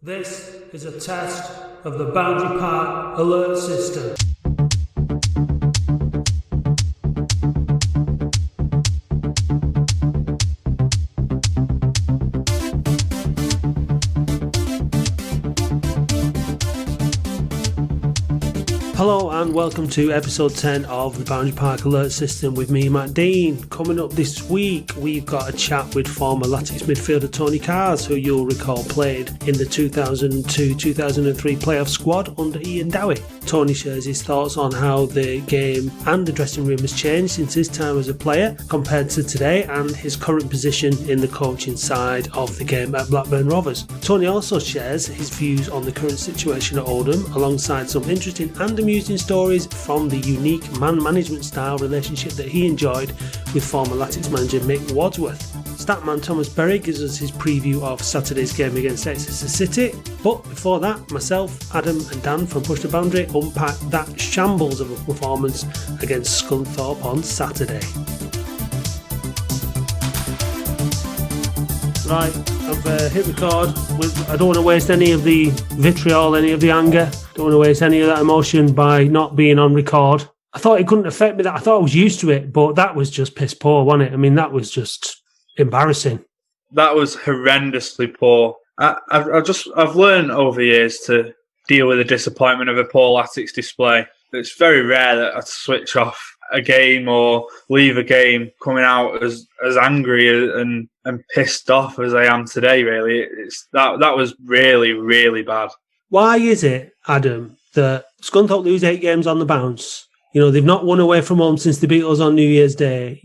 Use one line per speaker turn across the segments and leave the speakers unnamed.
This is a test of the Boundary Park alert system. Hello and welcome to episode 10 of the Boundary Park Alert System with me, Matt Dean. Coming up this week, we've got a chat with former Latics midfielder Tony Cars, who you'll recall played in the 2002-2003 playoff squad under Ian Dowie. Tony shares his thoughts on how the game and the dressing room has changed since his time as a player compared to today, and his current position in the coaching side of the game at Blackburn Rovers. Tony also shares his views on the current situation at Oldham, alongside some interesting and amusing stories from the unique man management style relationship that he enjoyed with former Latics manager Mick Wadsworth. Statman Thomas Berry gives us his preview of Saturday's game against Exeter City, but before that, myself, Adam and Dan from Push the Boundary unpack that shambles of a performance against Scunthorpe on Saturday. Right, I've hit record. I don't want to waste any of the vitriol, any of the anger. Don't want to waste any of that emotion by not being on record. I thought it couldn't affect me. I thought I was used to it, but that was just piss poor, wasn't it? I mean, that was just embarrassing.
That was horrendously poor. I've learned over the years to deal with the disappointment of a poor Latics display. It's very rare that I switch off a game or leave a game coming out as angry and pissed off as I am today. Really, that was really, really bad.
Why is it, Adam, that Scunthorpe lose 8 games on the bounce? You know, they've not won away from home since they beat us on New Year's Day.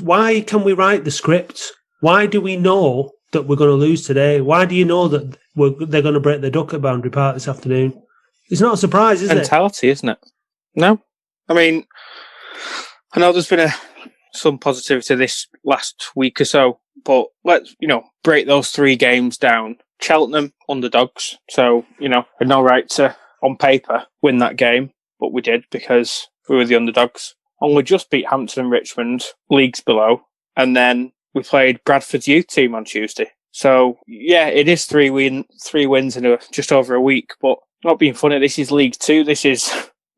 Why can we write the script? Why do we know that we're going to lose today? Why do you know that they're going to break the duck at Boundary Park this afternoon? It's not a surprise, is it?
Mentality, isn't it? No. I mean, I know there's been some positivity this last week or so, but let's, break those 3 games down. Cheltenham, underdogs, so, had no right to, on paper, win that game, but we did because we were the underdogs. And we just beat Hampton and Richmond, leagues below, and then we played Bradford's youth team on Tuesday. So, yeah, it is 3 wins in just over a week, but not being funny, this is League 2, this is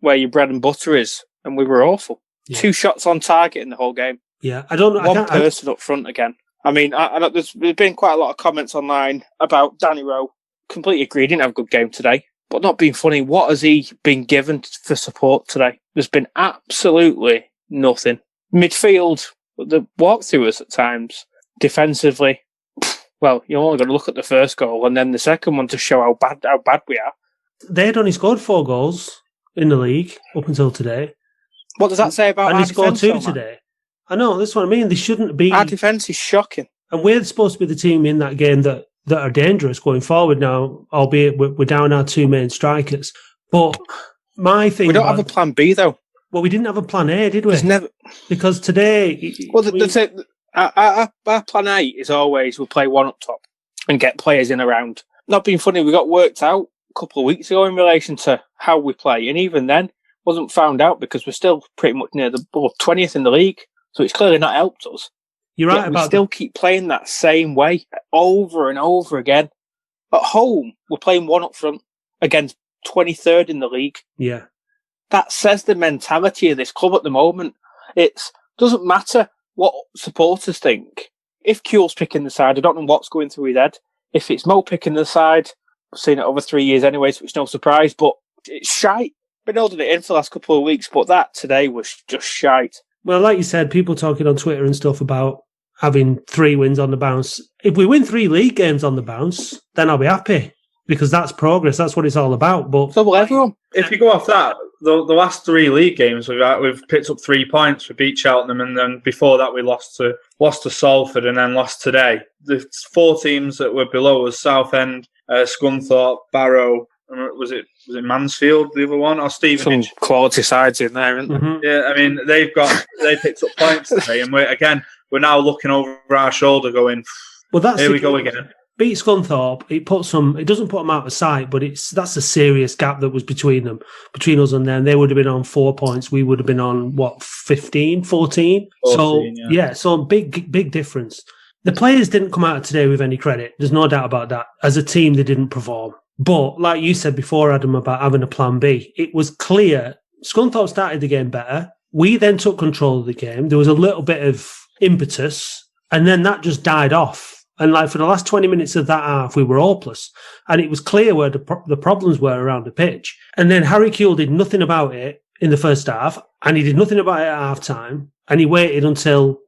where your bread and butter is, and we were awful. Yeah. 2 shots on target in the whole game.
Yeah, I don't know.
One person up front again. I mean, I know there's been quite a lot of comments online about Danny Rowe. Completely agree, he didn't have a good game today. But not being funny, what has he been given for support today? There's been absolutely nothing. Midfield, the walkthrough us at times. Defensively, well, you're only going to look at the first goal and then the second one to show how bad we are.
They'd only scored 4 goals in the league up until today.
What does that say about our defence?
And they scored 2 today. I know, that's what I mean. They shouldn't be.
Our defence is shocking.
And we're supposed to be the team in that game that are dangerous going forward now, albeit we're down our 2 main strikers. But my thing...
We don't have a plan B, though.
Well, we didn't have a plan A, did we?
There's never...
Because today...
Well, our plan A is always we'll play one up top and get players in around. Not being funny, we got worked out a couple of weeks ago in relation to how we play. And even then, wasn't found out because we're still pretty much near the 20th in the league. So it's clearly not helped us.
You're right about
we still keep playing that same way over and over again. At home, we're playing one up front against 23rd in the league.
Yeah.
That says the mentality of this club at the moment. It doesn't matter what supporters think. If Kuhl's picking the side, I don't know what's going through his head. If it's Mo picking the side, I've seen it over 3 years anyway, so it's no surprise, but it's shite. Been holding it in for the last couple of weeks, but that today was just shite.
Well, like you said, people talking on Twitter and stuff about having 3 wins on the bounce. If we win 3 league games on the bounce, then I'll be happy because that's progress. That's what it's all about. But
so will everyone.
If you go off that, the last 3 league games we've picked up 3 points. We beat Cheltenham, and then before that we lost to Salford, and then lost today. The 4 teams that were below us: Southend, Scunthorpe, Barrow. Was it Mansfield, the other one, or Stevenage?
Some quality sides in there, isn't there?
Mm-hmm. Yeah, I mean they picked up points today, and we're now looking over our shoulder, going, "Well, here we go again."
Beat Scunthorpe. It doesn't put them out of sight, but that's a serious gap that was between us and them. They would have been on 4 points. We would have been on 15, 14.
14,
so yeah, so big difference. The players didn't come out today with any credit. There's no doubt about that. As a team, they didn't perform. But like you said before, Adam, about having a plan B, it was clear Scunthorpe started the game better. We then took control of the game. There was a little bit of impetus, and then that just died off. And like for the last 20 minutes of that half, we were hopeless. And it was clear where the problems were around the pitch. And then Harry Kewell did nothing about it in the first half, and he did nothing about it at half time. And he waited until,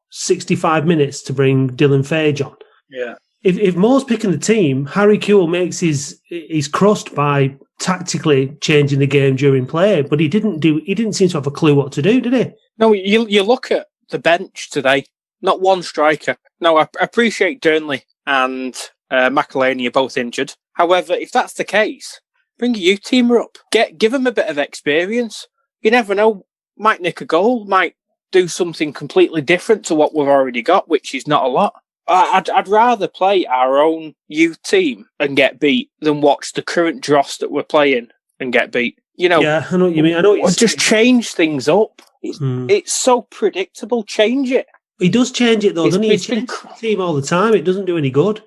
65 minutes to bring Dylan Fage on.
Yeah.
If Moore's picking the team, Harry Kewell makes his crust by tactically changing the game during play, but he didn't seem to have a clue what to do, did he?
No, you look at the bench today, not one striker. No, I appreciate Durnley and McElhaney are both injured. However, if that's the case, bring a youth teamer up. Give them a bit of experience. You never know, might nick a goal, might do something completely different to what we've already got, which is not a lot. I'd rather play our own youth team and get beat than watch the current dross that we're playing and get beat. You know,
yeah, I know what you mean. I know what you're
just change things up. It's so predictable. Change it.
He does change it though, doesn't he? He changes the team all the time. It doesn't do any good.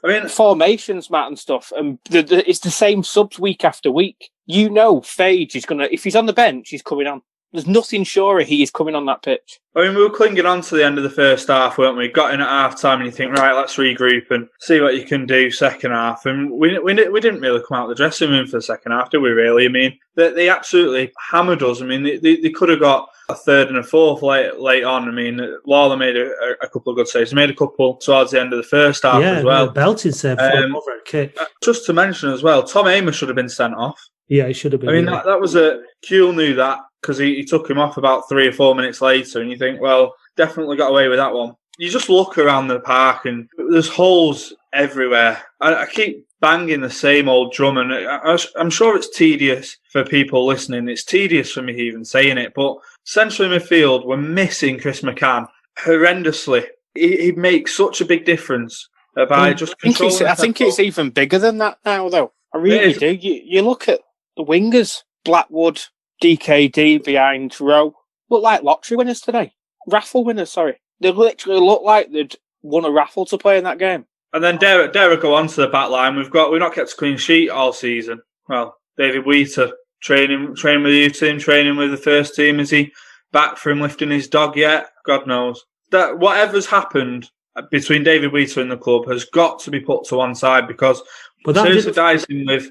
I mean, formations, Matt, and stuff, and it's the same subs week after week. You know, Fage is gonna. If he's on the bench, he's coming on. There's nothing sure he is coming on that pitch.
I mean, we were clinging on to the end of the first half, weren't we? Got in at half time and you think, right, let's regroup and see what you can do second half. And we didn't really come out of the dressing room for the second half, did we really? I mean, they absolutely hammered us. I mean, they could have got a third and a fourth late on. I mean, Lawler made a couple of good saves. He made a couple towards the end of the first half as well.
Yeah, belting save over a kick.
Just to mention as well, Tom Amos should have been sent off.
Yeah, he should have been.
I mean, that was Kewell knew that, because he took him off about 3 or 4 minutes later, and you think, well, definitely got away with that one. You just look around the park and there's holes everywhere. I keep banging the same old drum, and I'm sure it's tedious for people listening. It's tedious for me even saying it, but central midfield, we're missing Chris McCann horrendously. He makes such a big difference by just controlling.
I think it's even bigger than that now, though. I really do. You look at the wingers, Blackwood, DKD behind Rowe, look like lottery winners today. Raffle winners, sorry. They literally look like they'd won a raffle to play in that game.
And then dare go on to the back line. We've not kept a clean sheet all season. Well, David Wheater training with the youth team, training with the first team. Is he back from lifting his dog yet? God knows. That whatever's happened between David Wheater and the club has got to be put to one side, because seriously dicing with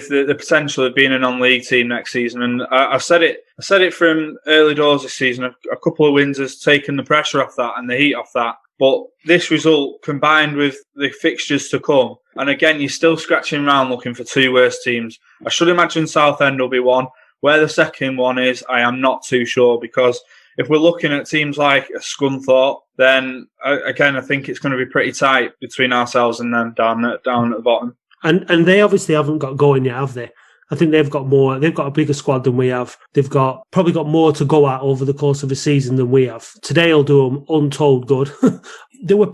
the potential of being a non-league team next season. And I said it from early doors this season. A couple of wins has taken the pressure off that and the heat off that. But this result, combined with the fixtures to come, and again, you're still scratching around looking for two worst teams. I should imagine Southend will be one. Where the second one is, I am not too sure, because if we're looking at teams like Scunthorpe, then again, I think it's going to be pretty tight between ourselves and them down at the bottom.
And they obviously haven't got going yet, have they? I think they've got more. They've got a bigger squad than we have. They've probably got more to go at over the course of a season than we have. Today will do them untold good. There were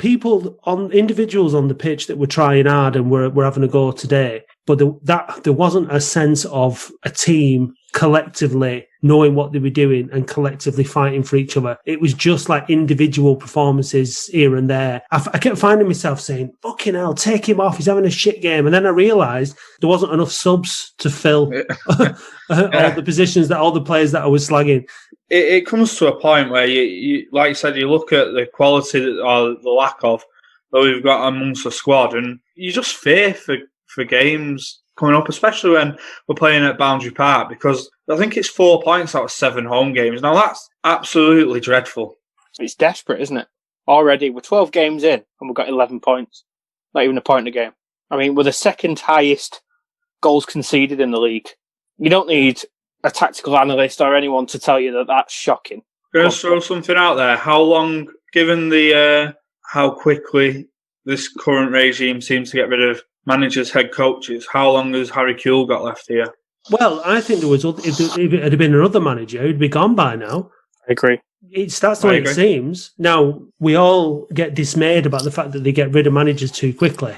individuals on the pitch that were trying hard and were having a go today, but there wasn't a sense of a team collectively knowing what they were doing and collectively fighting for each other. It was just like individual performances here and there. I kept finding myself saying, fucking hell, take him off, he's having a shit game. And then I realised there wasn't enough subs to fill all the positions that all the players that I was slagging.
It comes to a point where you like you said, you look at the quality or the lack of that we've got amongst the squad, and you just fear for games coming up, especially when we're playing at Boundary Park, because I think it's 4 points out of 7 home games. Now, that's absolutely dreadful.
It's desperate, isn't it? Already, we're 12 games in and we've got 11 points. Not even a point a game. I mean, we're the second highest goals conceded in the league. You don't need a tactical analyst or anyone to tell you that that's shocking.
I'm going to throw something out there. How long, given the how quickly this current regime seems to get rid of managers, head coaches, how long has Harry Kewell got left here?
Well, I think if it had been another manager, he'd be gone by now.
I agree.
That's the way it seems. Now, we all get dismayed about the fact that they get rid of managers too quickly.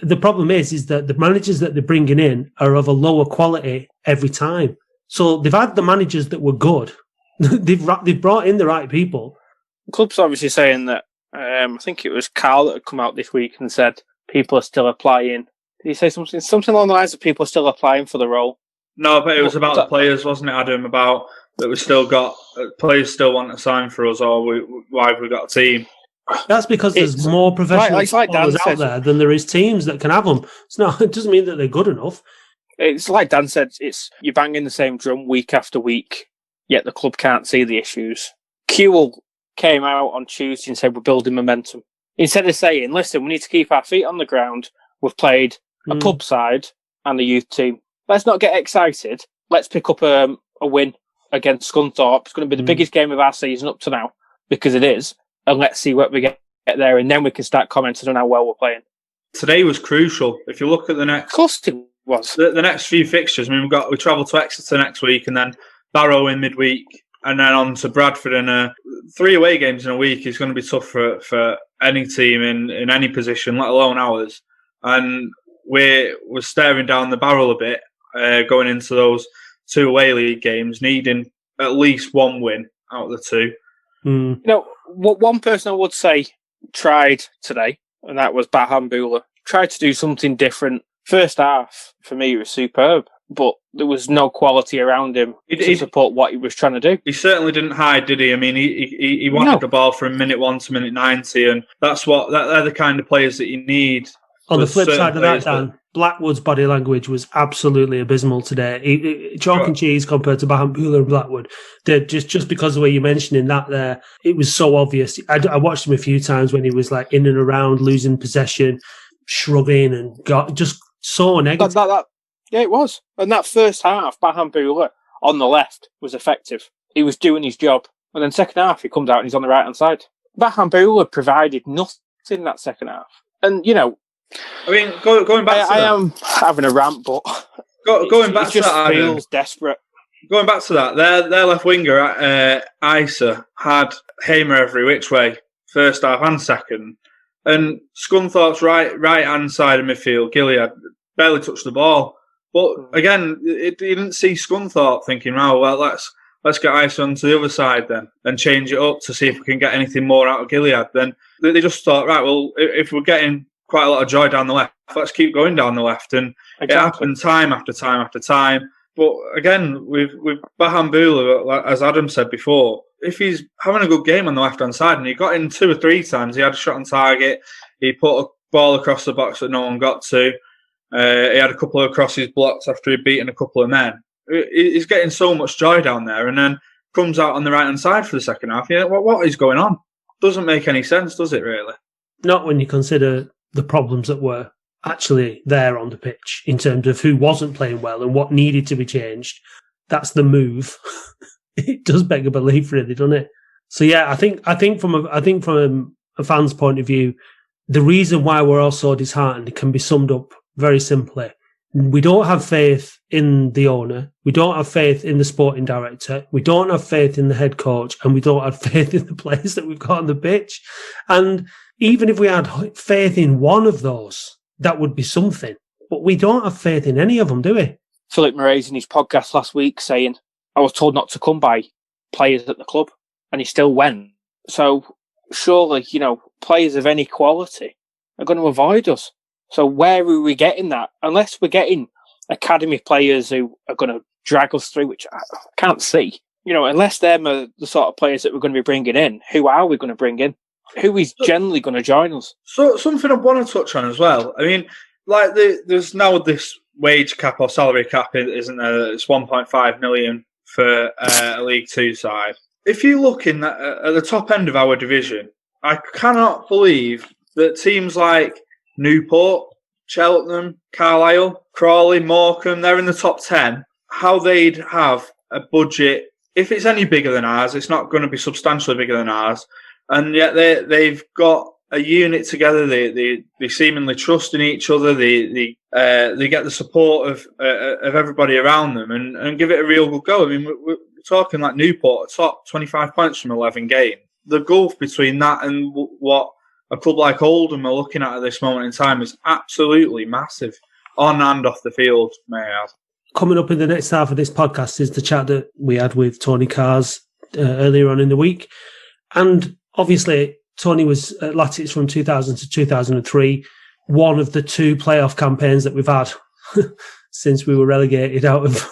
The problem is that the managers that they're bringing in are of a lower quality every time. So they've had the managers that were good. They've brought in the right people.
The club's obviously saying that I think it was Carl that had come out this week and said people are still applying. Did he say something along the lines of people are still applying for the role?
No, but it was about the players, wasn't it, Adam? About that we still got players still want to sign for us, or why have we got a team?
That's because there's more professional footballers out there than there is teams that can have them. It doesn't mean that they're good enough.
It's like Dan said, you're banging the same drum week after week, yet the club can't see the issues. Kewell came out on Tuesday and said we're building momentum. Instead of saying, listen, we need to keep our feet on the ground, we've played a pub side and a youth team. Let's not get excited. Let's pick up a win against Scunthorpe. It's going to be the biggest game of our season up to now, because it is. And let's see what we get there, and then we can start commenting on how well we're playing.
Today was crucial. If you look at the next...
Of course it was.
The next few fixtures, I mean, we travel to Exeter next week, and then Barrow in midweek, and then on to Bradford. And 3 away games in a week is going to be tough for any team in any position, let alone ours. And we're staring down the barrel a bit going into those 2 away league games, needing at least 1 win out of the 2.
You know, what one person I would say tried today, and that was Bahambula, tried to do something different. First half, for me, was superb, but there was no quality around him to support what he was trying to do.
He certainly didn't hide, did he? I mean, he wanted the ball from minute 1 to minute 90, and they're the kind of players that you need.
On the flip side of that, Dan, Blackwood's body language was absolutely abysmal today. Chalk and cheese compared to Bahambula and Blackwood. Just because of the way you're mentioning that there, it was so obvious. I watched him a few times when he was like in and around, losing possession, shrugging, and got just so negative.
Yeah, it was. And that first half, Bahambula on the left was effective. He was doing his job. And then second half, he comes out and he's on the right-hand side. Bahambula provided nothing that second half. And, you know,
I mean, going back to that.
I am having a rant, but
going back to that,
it just feels desperate.
Going back to that, their left winger, Isa, had Hamer every which way, first half and second. And Scunthorpe's right-hand side of midfield, Gilead, barely touched the ball. But again, you didn't see Scunthorpe thinking, oh, well, let's get Isa onto the other side then and change it up to see if we can get anything more out of Gilead. Then they just thought, right, well, if we're getting quite a lot of joy down the left, let's keep going down the left. And It happened time after time after time. But again, with Bahambula, as Adam said before, if he's having a good game on the left-hand side, and he got in 2 or 3 times, he had a shot on target, he put a ball across the box that no one got to, he had a couple of crosses blocked after he'd beaten a couple of men. He's getting so much joy down there, and then comes out on the right-hand side for the second half. Yeah, what is going on? Doesn't make any sense, does it, really?
Not when you consider the problems that were actually there on the pitch in terms of who wasn't playing well and what needed to be changed. That's the move. It does beg a belief, really, doesn't it? So yeah, I think from a fan's point of view, the reason why we're all so disheartened can be summed up very simply. We don't have faith in the owner. We don't have faith in the sporting director. We don't have faith in the head coach, and we don't have faith in the players that we've got on the pitch. And even if we had faith in one of those, that would be something. But we don't have faith in any of them, do we?
Philip Murray's in his podcast last week saying, I was told not to come by players at the club, and he still went. So surely, players of any quality are going to avoid us. So where are we getting that? Unless we're getting academy players who are going to drag us through, which I can't see. Unless they're the sort of players that we're going to be bringing in, who are we going to bring in? Who is generally going to join us? So
something I want to touch on as well. I mean, like there's now this wage cap or salary cap, isn't there? It's 1.5 million for a League Two side. If you look at the top end of our division, I cannot believe that teams like Newport, Cheltenham, Carlisle, Crawley, Morecambe, they're in the top 10. How they'd have a budget, if it's any bigger than ours, it's not going to be substantially bigger than ours. And yet they've got a unit together. They seemingly trust in each other. They get the support of everybody around them and give it a real good go. I mean, we're talking like Newport, top 25 points from 11 games. The gulf between that and what a club like Oldham are looking at this moment in time is absolutely massive, on and off the field, may I add.
Coming up in the next half of this podcast is the chat that we had with Tony Cars earlier on in the week. And obviously, Tony was at Latics from 2000 to 2003, one of the 2 playoff campaigns that we've had since we were relegated out of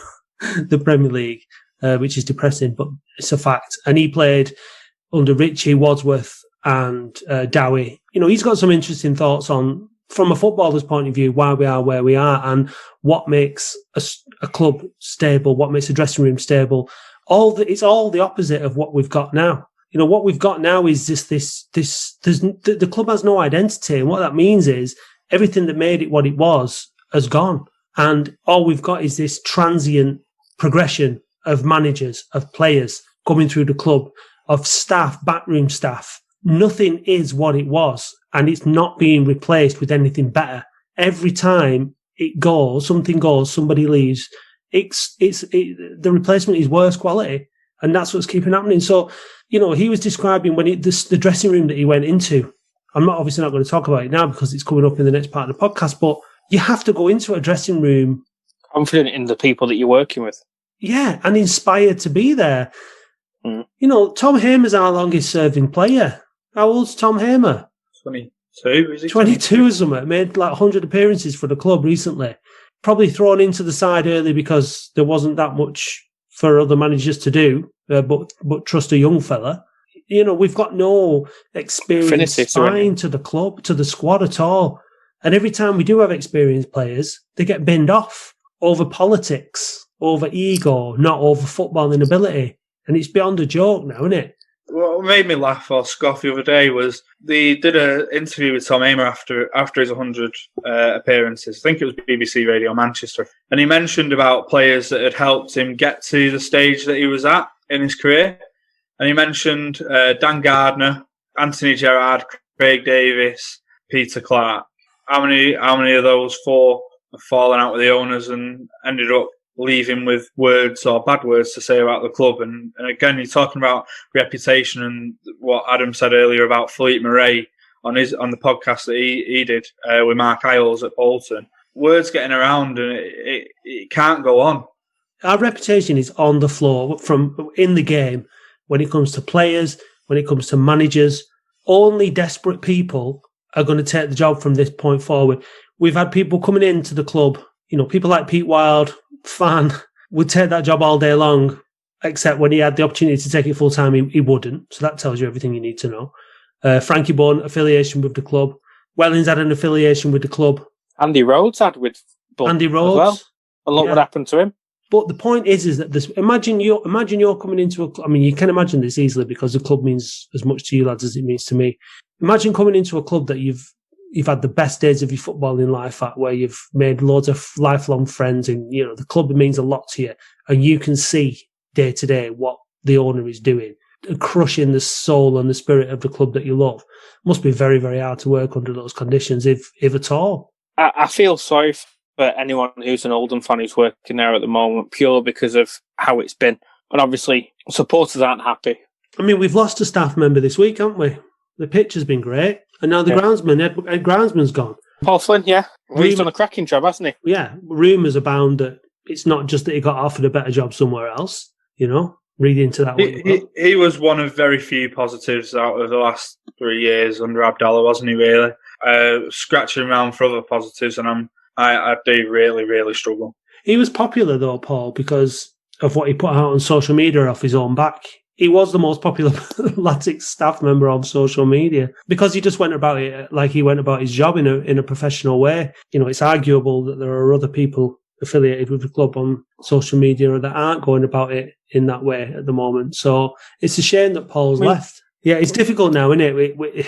the Premier League, which is depressing, but it's a fact. And he played under Richie, Wadsworth and Dowie. He's got some interesting thoughts on, from a footballer's point of view, why we are where we are and what makes a club stable, what makes a dressing room stable. It's all the opposite of what we've got now. What we've got now is the club has no identity. And what that means is everything that made it what it was has gone. And all we've got is this transient progression of managers, of players coming through the club, of staff, backroom staff. Nothing is what it was, and it's not being replaced with anything better. Every time it goes, somebody leaves, the replacement is worse quality, and that's what's keeping happening. So, he was describing when the dressing room that he went into. I'm obviously not going to talk about it now because it's coming up in the next part of the podcast, but you have to go into a dressing room
confident in the people that you're working with.
Yeah, and inspired to be there. Tom Hamer's our longest serving player. How old's Tom Hamer?
22, is he?
22 or something. Made like 100 appearances for the club recently. Probably thrown into the side early because there wasn't that much for other managers to do, but trust a young fella. We've got no experienced spine to the club, to the squad at all. And every time we do have experienced players, they get binned off over politics, over ego, not over footballing ability. And it's beyond a joke now, isn't it?
What made me laugh or scoff the other day was they did an interview with Tom Hamer after his 100 appearances. I think it was BBC Radio Manchester. And he mentioned about players that had helped him get to the stage that he was at in his career. And he mentioned Dan Gardner, Anthony Gerrard, Craig Davis, Peter Clark. How many of those 4 have fallen out with the owners and ended up leaving with words or bad words to say about the club? And again, you're talking about reputation and what Adam said earlier about Philippe Murray on the podcast that he did with Mark Isles at Bolton. Words getting around and it can't go on.
Our reputation is on the floor from in the game when it comes to players, when it comes to managers. Only desperate people are going to take the job from this point forward. We've had people coming into the club, people like Pete Wild, fan, would take that job all day long, except when he had the opportunity to take it full time, he wouldn't. So that tells you everything you need to know. Frankie Bunn, affiliation with the club. Wellings had an affiliation with the club.
Andy Rhodes had with Bunn
Andy Rhodes.
As well. And look what happened to him.
But the point is that imagine you're coming into a club. I mean, you can imagine this easily because the club means as much to you lads as it means to me. Imagine coming into a club that you've had the best days of your footballing life at, where you've made loads of lifelong friends, and the club means a lot to you, and you can see day to day what the owner is doing, crushing the soul and the spirit of the club that you love. Must be very, very hard to work under those conditions, if at all.
I feel sorry for anyone who's an Oldham fan who's working there at the moment, pure because of how it's been. And obviously, supporters aren't happy.
I mean, we've lost a staff member this week, haven't we? The pitch has been great. And now the groundsman, Ed Groundsman's gone.
Paul Flynn, yeah. He's done a cracking job, hasn't he?
Yeah. Rumours abound that it's not just that he got offered a better job somewhere else, read into that.
He was one of very few positives out of the last 3 years under Abdallah, wasn't he, really? Scratching around for other positives, and I do really, really struggle.
He was popular, though, Paul, because of what he put out on social media off his own back. He was the most popular Latics staff member on social media because he just went about it like he went about his job in a professional way. It's arguable that there are other people affiliated with the club on social media that aren't going about it in that way at the moment. So it's a shame that Paul's left. Yeah, it's difficult now, isn't it?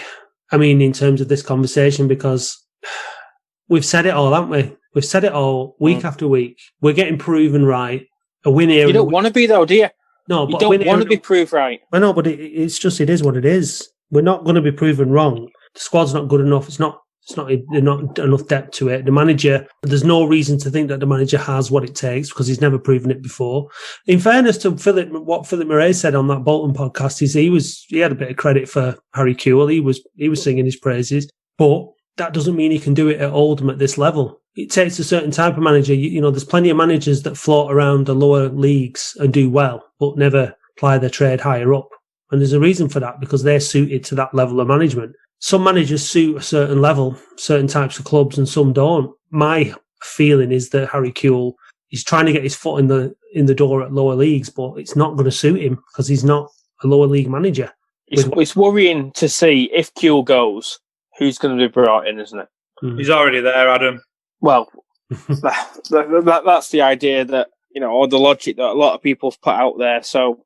In terms of this conversation, because we've said it all, haven't we? We've said it all week after week. We're getting proven right. A win here.
You don't want to be, though, do you?
No, but
you don't want to be proved right.
I know, but it is what it is. We're not going to be proven wrong. The squad's not good enough. There's not enough depth to it. The manager, there's no reason to think that the manager has what it takes because he's never proven it before. In fairness to what Philip Murray said on that Bolton podcast, he had a bit of credit for Harry Kewell. He was singing his praises, but that doesn't mean he can do it at Oldham at this level. It takes a certain type of manager. There's plenty of managers that float around the lower leagues and do well, but never ply their trade higher up. And there's a reason for that, because they're suited to that level of management. Some managers suit a certain level, certain types of clubs, and some don't. My feeling is that Harry Kewell is trying to get his foot in the door at lower leagues, but it's not going to suit him because he's not a lower league manager.
It's worrying to see if Kewell goes, who's going to be brought in, isn't it?
He's already there, Adam.
Well, that's the idea that, or the logic that a lot of people have put out there. So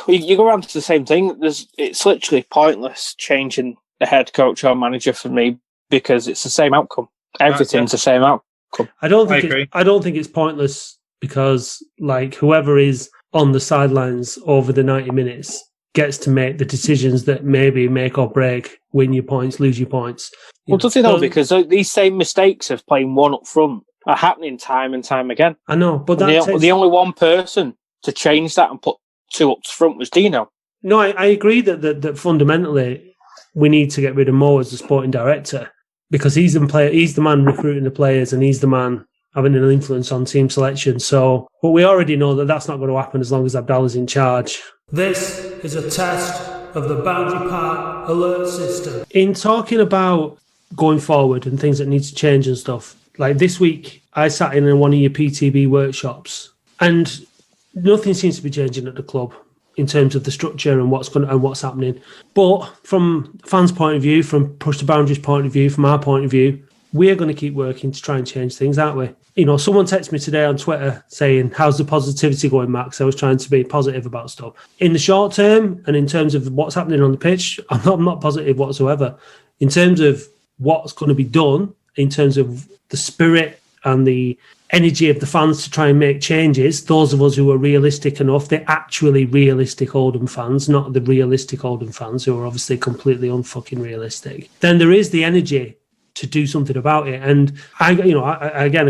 you go around to the same thing. It's literally pointless changing the head coach or manager for me, because it's the same outcome. Everything's the same outcome.
I don't think it's pointless, because whoever is on the sidelines over the 90 minutes gets to make the decisions that maybe make or break, win your points, lose your points.
Well, does it though? Because these same mistakes of playing one up front are happening time and time again.
I know, but
the only one person to change that and put two up front was Dino.
No, I agree that fundamentally we need to get rid of Mo as the sporting director, because he's the man recruiting the players, and he's the man having an influence on team selection. So, but we already know that that's not going to happen as long as Abdallah's in charge. This is a test of the Boundary Park alert system. In talking about going forward and things that need to change and stuff, like this week, I sat in one of your PTB workshops, and nothing seems to be changing at the club in terms of the structure and what's happening. But from fans' point of view, from Push the Boundaries' point of view, from our point of view, we're going to keep working to try and change things, aren't we? Someone texted me today on Twitter saying, how's the positivity going, Max? I was trying to be positive about stuff. In the short term, and in terms of what's happening on the pitch, I'm not positive whatsoever. In terms of what's going to be done, in terms of the spirit and the energy of the fans to try and make changes, those of us who are realistic enough, they're actually realistic Oldham fans, not the realistic Oldham fans who are obviously completely unfucking realistic, then there is the energy to do something about it. And I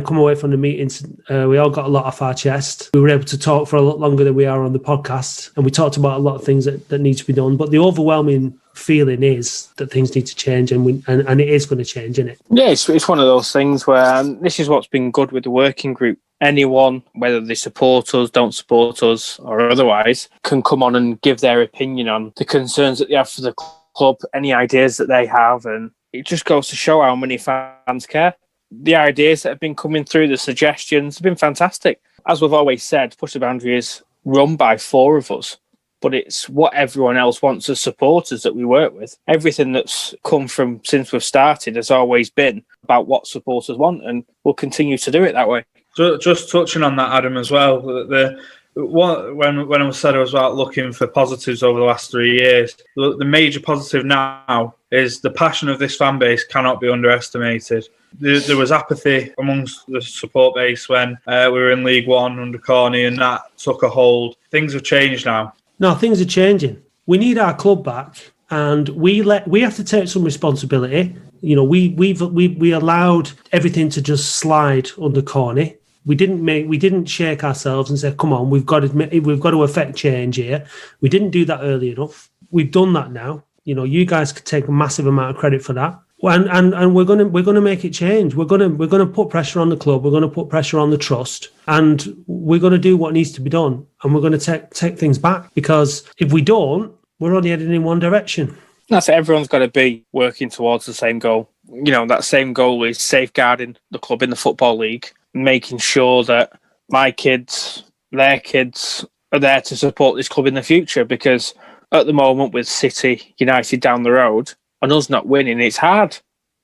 come away from the meetings, we all got a lot off our chest. We were able to talk for a lot longer than we are on the podcast, and we talked about a lot of things that need to be done. But the overwhelming feeling is that things need to change, and it is going to change, isn't it?
Yeah, it's one of those things where this is what's been good with the working group. Anyone, whether they support us, don't support us, or otherwise, can come on and give their opinion on the concerns that they have for the club, any ideas that they have, and it just goes to show how many fans care. The ideas that have been coming through, the suggestions, have been fantastic. As we've always said, Push the Boundary is run by four of us, but it's what everyone else wants as supporters that we work with. Everything that's come from since we've started has always been about what supporters want, and we'll continue to do it that way.
Just touching on that, Adam, as well, when I said I was about looking for positives over the last 3 years, the major positive now is the passion of this fan base cannot be underestimated. There was apathy amongst the support base when we were in League One under Corney, and that took a hold. Things have changed now.
No, things are changing. We need our club back, and we have to take some responsibility. We allowed everything to just slide under Corney. We didn't shake ourselves and say, "Come on, we've got to affect change here." We didn't do that early enough. We've done that now. You guys could take a massive amount of credit for that. And we're gonna make it change. We're gonna put pressure on the club. We're gonna put pressure on the trust, and we're gonna do what needs to be done. And we're gonna take things back, because if we don't, we're only heading in one direction.
That's it. Everyone's got to be working towards the same goal. That same goal is safeguarding the club in the Football League, making sure that my kids, their kids, are there to support this club in the future. Because at the moment, with City, United down the road, and us not winning, it's hard.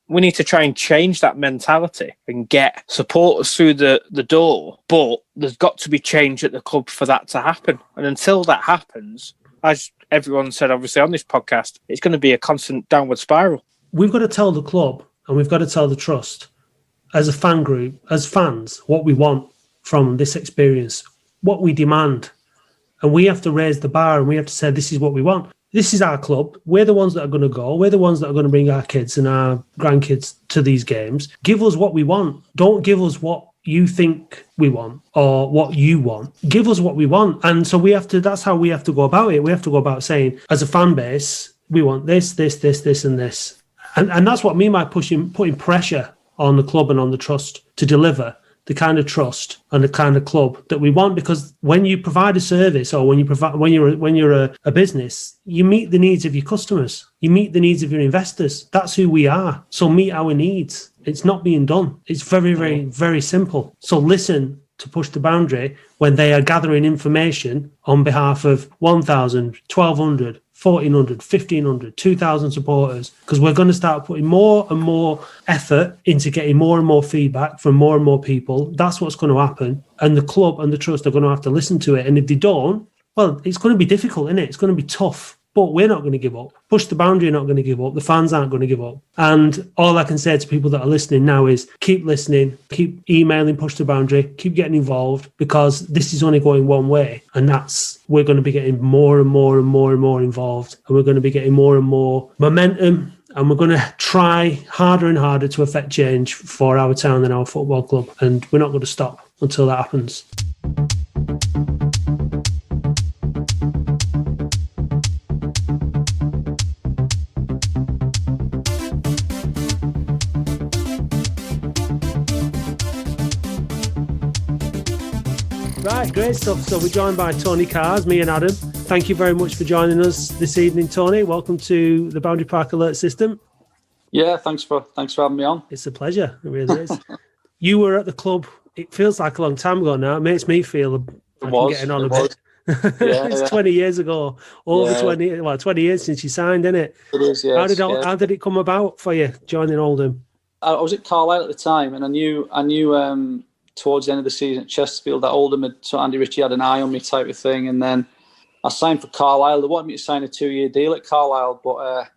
We need to try and change that mentality and get supporters through the door. But there's got to be change at the club for that to happen. And until that happens, as everyone said, obviously, on this podcast, it's going to be a constant downward spiral.
We've got to tell the club, and we've got to tell the trust, as a fan group, as fans, what we want from this experience, what we demand. And we have to raise the bar, and we have to say, this is what we want. This is our club. We're the ones that are going to go. We're the ones that are going to bring our kids and our grandkids to these games. Give us what we want. Don't give us what you think we want or what you want. Give us what we want. And so that's how we have to go about it. We have to go about saying, as a fan base, we want this, and this. And that's what I mean by putting pressure on the club and on the trust to deliver the kind of trust and the kind of club that we want. Because when you provide a service, or when you're a business, you meet the needs of your customers, you meet the needs of your investors. That's who we are. So meet our needs. It's not being done. It's very, very, very simple. So listen to Push the Boundary when they are gathering information on behalf of 1,000, 1,200, 1,400, 1,500, 2,000 supporters, because we're going to start putting more and more effort into getting more and more feedback from more and more people. That's what's going to happen. And the club and the trust are going to have to listen to it. And if they don't, well, it's going to be difficult, isn't it? It's going to be tough. But we're not going to give up. Push the Boundary are not going to give up. The fans aren't going to give up. And all I can say to people that are listening now is keep listening, keep emailing Push the Boundary, keep getting involved, because this is only going one way. And that's, we're going to be getting more and more and more and more involved. And we're going to be getting more and more momentum. And we're going to try harder and harder to affect change for our town and our football club. And we're not going to stop until that happens. Right, great stuff. So we're joined by Tony Cars, me and Adam. Thank you very much for joining us this evening, Tony. Welcome to the Boundary Park Alert System.
Yeah, thanks for having me on.
It's a pleasure, it really is. You were at the club, it feels like a long time ago now. It makes me feel like I'm getting on a bit. It's 20 years ago, over 20 years since you signed, isn't it?
It is, yeah.
How did it come about for you, joining Oldham?
I was at Carlisle at the time, and I knew towards the end of the season at Chesterfield that Oldham Andy Ritchie had an eye on me type of thing, and then I signed for Carlisle. They wanted me to sign a 2-year deal at Carlisle, but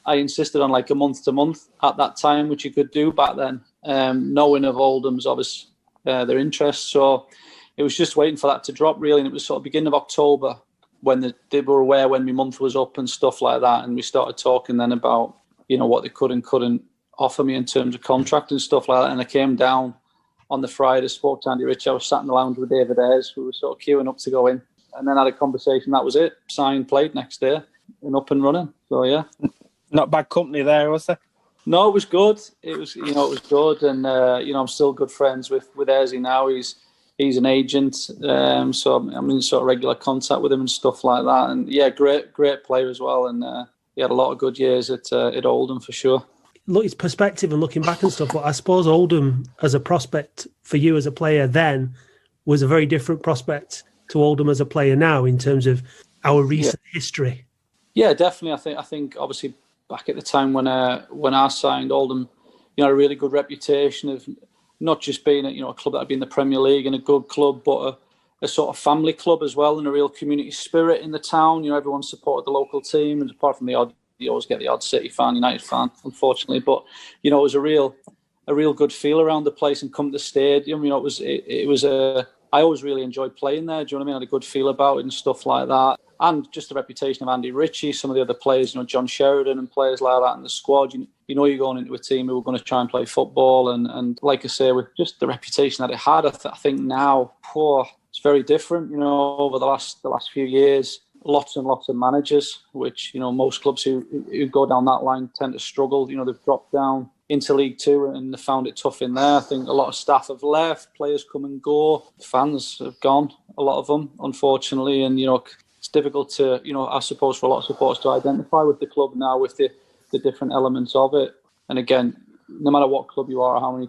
I insisted on like a month to month at that time, which you could do back then, knowing of Oldham's obvious their interest. So it was just waiting for that to drop really, and it was sort of beginning of October when they were aware when my month was up and stuff like that, and we started talking then about what they could and couldn't offer me in terms of contract and stuff like that. And I came down on the Friday, spoke to Andy Ritchie. I was sat in the lounge with David Ayres, who was sort of queuing up to go in, and then had a conversation. That was it. Signed, played next day, and up and running. So yeah,
not bad company there, was there?
No, it was good. It was it was good, and I'm still good friends with Ayres now. He's an agent, so I'm in sort of regular contact with him and stuff like that. And yeah, great player as well, and he had a lot of good years at Oldham for sure.
Look, it's perspective and looking back and stuff, but I suppose Oldham as a prospect for you as a player then was a very different prospect to Oldham as a player now in terms of our recent history. Yeah,
definitely. I think obviously back at the time when I signed, Oldham, a really good reputation of not just being a club that had been in the Premier League and a good club, but a sort of family club as well, and a real community spirit in the town. Everyone supported the local team, and apart from the odd. You always get the odd City fan, United fan, unfortunately. But it was a real good feel around the place, and come to the stadium. It was I always really enjoyed playing there. Do you know what I mean? I had a good feel about it and stuff like that, and just the reputation of Andy Ritchie, some of the other players, John Sheridan and players like that in the squad. You're going into a team who were going to try and play football, and like I say, with just the reputation that it had, I think now, it's very different. Over the last few years. Lots and lots of managers, which most clubs who go down that line tend to struggle. They've dropped down into League Two and they found it tough in there. I think a lot of staff have left, players come and go, fans have gone, a lot of them, unfortunately, and it's difficult to I suppose for a lot of supporters to identify with the club now with the different elements of it. And again, no matter what club you are, or how many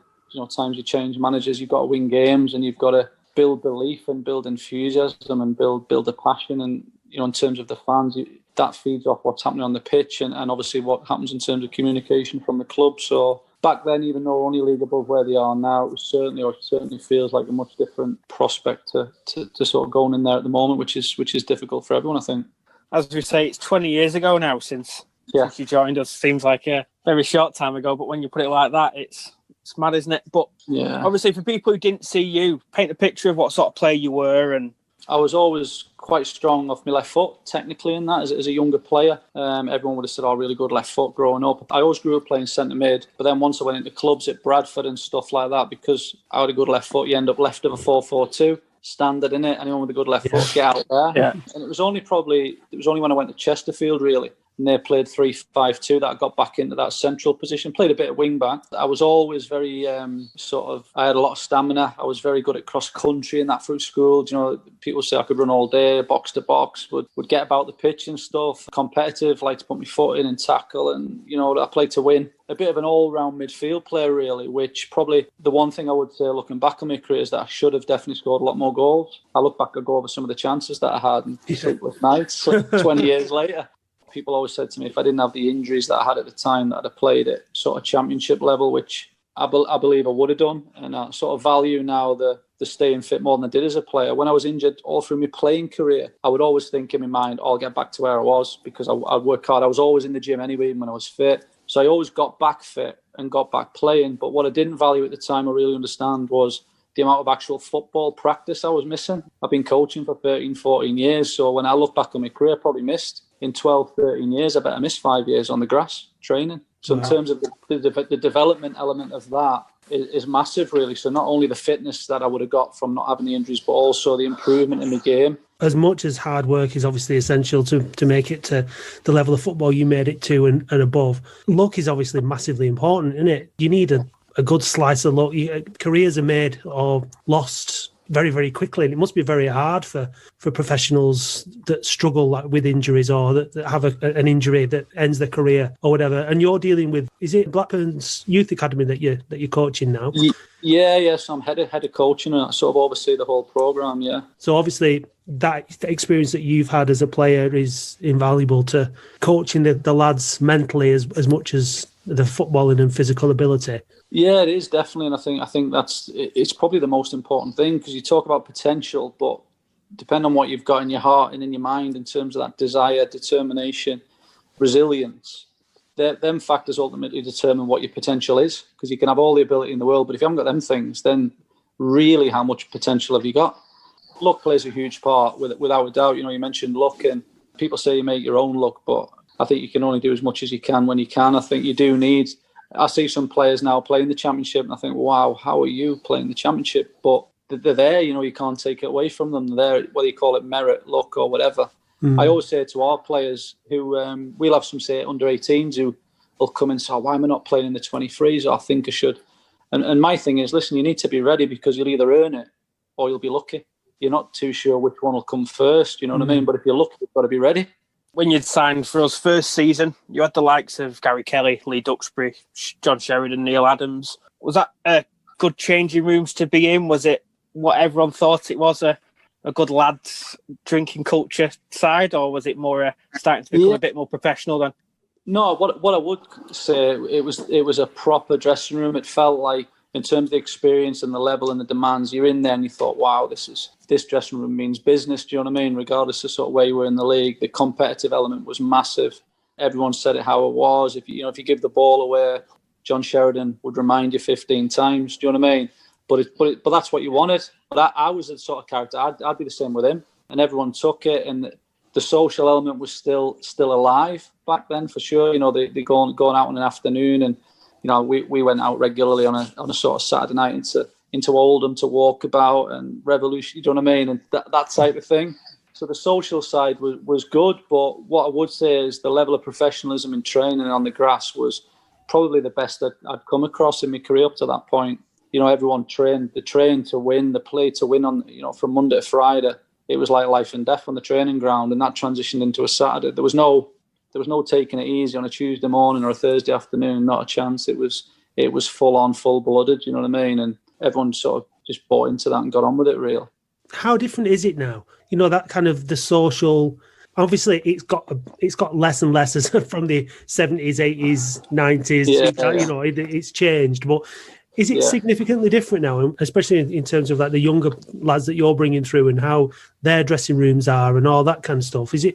times you change managers, you've got to win games and you've got to build belief and build enthusiasm and build a passion. And in terms of the fans, that feeds off what's happening on the pitch and obviously what happens in terms of communication from the club. So back then, even though we're only a league above where they are now, it certainly feels like a much different prospect to sort of going in there at the moment, which is difficult for everyone, I think.
As we say, it's 20 years ago now since you joined us. Seems like a very short time ago, but when you put it like that, it's mad, isn't it? But obviously, for people who didn't see you, paint a picture of what sort of player you were. And
I was always quite strong off my left foot, technically, in that as a younger player. Everyone would have said, really good left foot growing up. I always grew up playing centre mid, but then once I went into clubs at Bradford and stuff like that, because I had a good left foot, you end up left of a 4-4-2. Standard, in it. Anyone with a good left foot, get out there. Yeah. And it was only when I went to Chesterfield, really, and they played 3-5-2, that I got back into that central position. Played a bit of wing back. I was always very I had a lot of stamina. I was very good at cross country and that through school. You know, people say I could run all day, box to box, would get about the pitch and stuff. Competitive, like to put my foot in and tackle, and you know, I played to win. A bit of an all-round midfield player, really, which probably the one thing I would say looking back on my career is that I should have definitely scored a lot more goals. I look back, I go over some of the chances that I had and sleepless nights 20 years later. People always said to me, if I didn't have the injuries that I had at the time, that I'd have played at sort of championship level, which I believe I would have done. And I sort of value now the staying fit more than I did as a player. When I was injured all through my playing career, I would always think in my mind, I'll get back to where I was, because I'd work hard. I was always in the gym anyway, even when I was fit. So I always got back fit and got back playing. But what I didn't value at the time, I really understand, was the amount of actual football practice I was missing. I've been coaching for 13, 14 years. So when I look back on my career, I probably missed in 12, 13 years. I bet I missed 5 years on the grass training. So in terms of the development element of that is massive, really. So not only the fitness that I would have got from not having the injuries, but also the improvement in the game.
As much as hard work is obviously essential to make it to the level of football you made it to and above, luck is obviously massively important, isn't it? You need a good slice of luck. Careers are made or lost very, very quickly, and it must be very hard for professionals that struggle with injuries or that have an injury that ends their career or whatever. And you're dealing with, is it Blackburn's youth academy that you're coaching now?
Yeah. So I'm head of coaching, and I sort of oversee the whole program. Yeah.
So obviously that experience that you've had as a player is invaluable to coaching the lads mentally as much as the footballing and physical ability.
Yeah, it is definitely, and I think it's probably the most important thing, because you talk about potential, but depending on what you've got in your heart and in your mind in terms of that desire, determination, resilience, them factors ultimately determine what your potential is. Because you can have all the ability in the world, but if you haven't got them things, then really how much potential have you got? Luck plays a huge part, without a doubt. You know, you mentioned luck, and people say you make your own luck, but I think you can only do as much as you can when you can. I think you do need. I see some players now playing the championship, and I think, wow, how are you playing the championship? But they're there, you know, you can't take it away from them. They're there, whether you call it merit, luck, or whatever. I always say to our players who, we'll have some, say, under 18s who will come and say, why am I not playing in the 23s? I think I should. And my thing is, listen, you need to be ready, because you'll either earn it or you'll be lucky. You're not too sure which one will come first, you know what I mean? But if you're lucky, you've got to be ready.
When you'd signed for us first season, you had the likes of Gary Kelly, Lee Duxbury, John Sheridan, Neil Adams. Was that a good changing rooms to be in? Was it what everyone thought it was, a good lads drinking culture side, or was it more starting to become a bit more professional then?
No, what I would say, it was a proper dressing room. It felt like, in terms of the experience and the level and the demands, you're in there and you thought, wow, this dressing room means business. Do you know what I mean? Regardless of sort of where you were in the league, the competitive element was massive. Everyone said it how it was. If you give the ball away, John Sheridan would remind you 15 times. Do you know what I mean? But that's what you wanted. But I was the sort of character. I'd be the same with him, and everyone took it. And the social element was still alive back then, for sure. You know, they going out in an afternoon, and you know, we went out regularly on a sort of Saturday night into Oldham to walk about and Revolution, you know what I mean, and that type of thing. So the social side was good, but what I would say is the level of professionalism in training on the grass was probably the best that I'd come across in my career up to that point. You know, everyone trained to win, the play to win on, you know, from Monday to Friday. It was like life and death on the training ground, and that transitioned into a Saturday. There was no taking it easy on a Tuesday morning or a Thursday afternoon, not a chance. It was full on, full blooded, you know what I mean? And everyone sort of just bought into that and got on with it, really. How
different is it now? You know, that kind of the social, obviously it's got less and less from the 70s, 80s, 90s, you know, it's changed, but is it significantly different now, especially in terms of like the younger lads that you're bringing through and how their dressing rooms are and all that kind of stuff? Is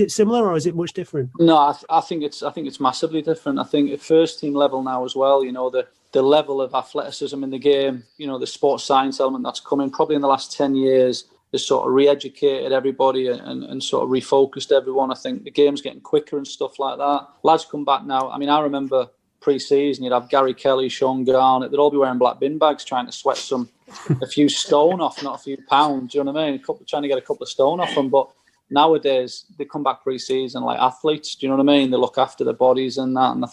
it similar or is it much different?
No, I think it's massively different. I think at first team level now as well, you know, the level of athleticism in the game, you know, the sports science element that's coming probably in the last 10 years has sort of re-educated everybody and sort of refocused everyone. I think the game's getting quicker and stuff like that. Lads come back now. I mean, I remember pre-season, you'd have Gary Kelly, Sean Garnett, they'd all be wearing black bin bags trying to sweat a few stone off, not a few pounds, you know what I mean? Trying to get a couple of stone off them, but nowadays they come back pre-season like athletes. Do you know what I mean? They look after their bodies and that. And I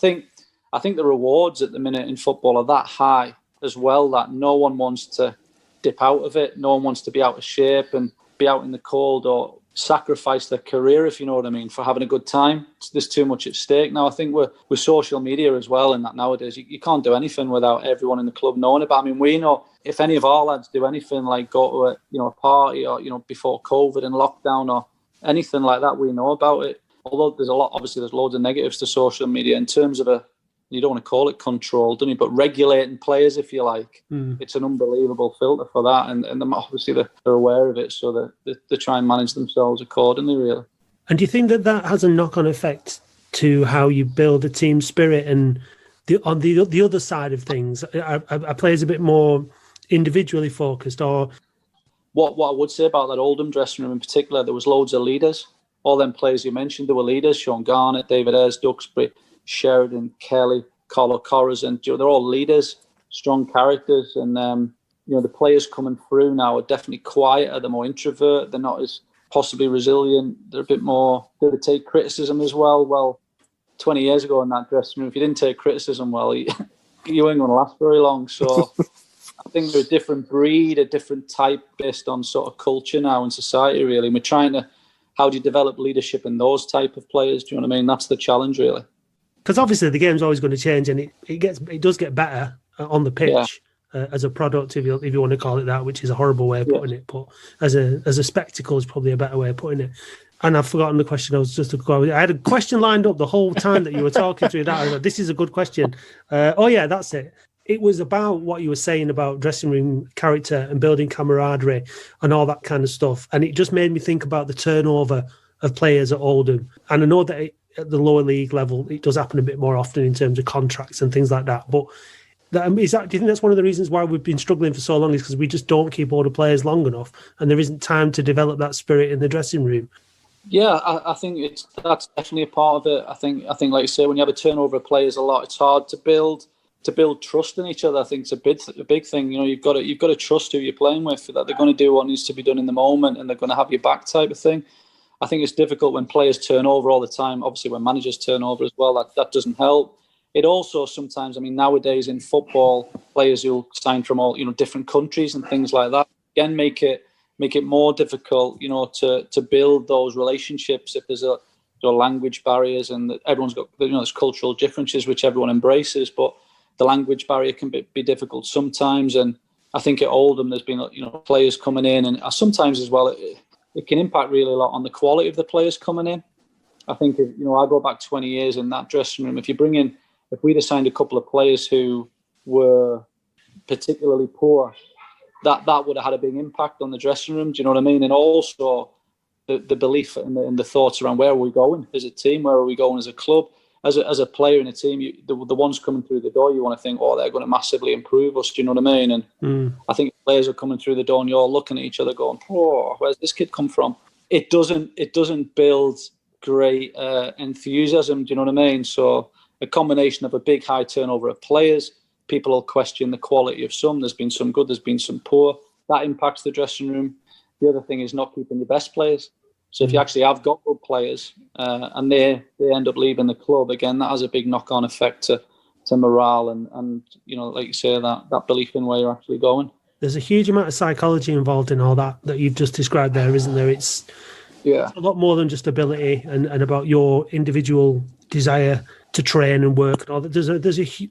think the rewards at the minute in football are that high as well that no one wants to dip out of it. No one wants to be out of shape and be out in the cold or sacrifice their career, if you know what I mean, for having a good time. There's too much at stake now. I think with social media as well, and that nowadays you can't do anything without everyone in the club knowing about it. I mean, we know if any of our lads do anything like go to a party or before COVID and lockdown or anything like that, we know about it. Although there's loads of negatives to social media in terms of you don't want to call it control, don't you? But regulating players, if you like, it's an unbelievable filter for that. And obviously they're aware of it, so they try and manage themselves accordingly, really.
And do you think that has a knock-on effect to how you build a team spirit? And on the other side of things, are players a bit more individually focused? Or
what I would say about that Oldham dressing room in particular, there was loads of leaders. All them players you mentioned, there were leaders: Sean Garnett, David Ayres, Duxbury, Sheridan, Kelly, Carlo Corras, and they're all leaders, strong characters. And the players coming through now are definitely quieter. They're more introvert. They're not as possibly resilient. They're a bit more. They take criticism as well. Well, 20 years ago in that dressing room, if you didn't take criticism well, you ain't going to last very long. So I think they're a different breed, a different type based on sort of culture now in society, really. And we're trying to, how do you develop leadership in those type of players? Do you know what I mean? That's the challenge, really.
Because obviously the game's always going to change, and it does get better on the pitch as a product, if you want to call it that, which is a horrible way of putting it. But as a spectacle is probably a better way of putting it. And I've forgotten the question. I had a question lined up the whole time that you were talking through that. I was like, this is a good question. That's it. It was about what you were saying about dressing room character and building camaraderie and all that kind of stuff. And it just made me think about the turnover of players at Oldham. And I know that at the lower league level, it does happen a bit more often in terms of contracts and things like that. But do you think that's one of the reasons why we've been struggling for so long, is because we just don't keep older players long enough and there isn't time to develop that spirit in the dressing room?
Yeah, I think that's definitely a part of it. I think like you say, when you have a turnover of players a lot, it's hard to build trust in each other. I think it's a big thing. You've got to trust who you're playing with, that they're going to do what needs to be done in the moment and they're going to have your back, type of thing. I think it's difficult when players turn over all the time. Obviously, when managers turn over as well, that doesn't help. It also sometimes, nowadays in football, players who sign from all different countries and things like that, again, make it more difficult, to build those relationships if there's language barriers, and everyone's got there's cultural differences which everyone embraces, but the language barrier can be difficult sometimes. And I think at Oldham there's been players coming in, and sometimes as well it can impact really a lot on the quality of the players coming in. I think I go back 20 years in that dressing room. If we'd assigned a couple of players who were particularly poor, that would have had a big impact on the dressing room. Do you know what I mean? And also the belief and the thoughts around where are we going as a team, where are we going as a club, as a player in a team. The ones coming through the door, you want to think, they're going to massively improve us. Do you know what I mean? And I think players are coming through the door, and you're all looking at each other, going, where's this kid come from? It doesn't build great enthusiasm. Do you know what I mean? So a combination of a big high turnover of players, people will question the quality of some. There's been some good, there's been some poor. That impacts the dressing room. The other thing is not keeping your best players. So if you actually have got good players and they end up leaving the club, again, that has a big knock-on effect to morale and like you say, that belief in where you're actually going.
There's a huge amount of psychology involved in all that you've just described there, isn't there? It's a lot more than just ability and about your individual desire to train and work and all that. There's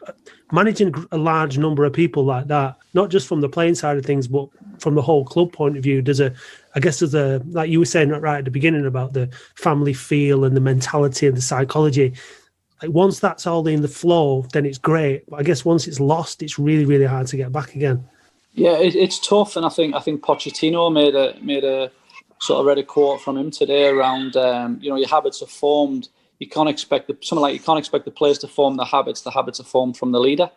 managing a large number of people like that, not just from the playing side of things, but from the whole club point of view. There's like you were saying right at the beginning about the family feel and the mentality and the psychology. Like once that's all in the flow, then it's great. But I guess once it's lost, it's really, really hard to get back again.
Yeah, it's tough. And I think Pochettino made a sort of read a quote from him today around your habits are formed. You can't expect the players to form the habits. The habits are formed from the leader.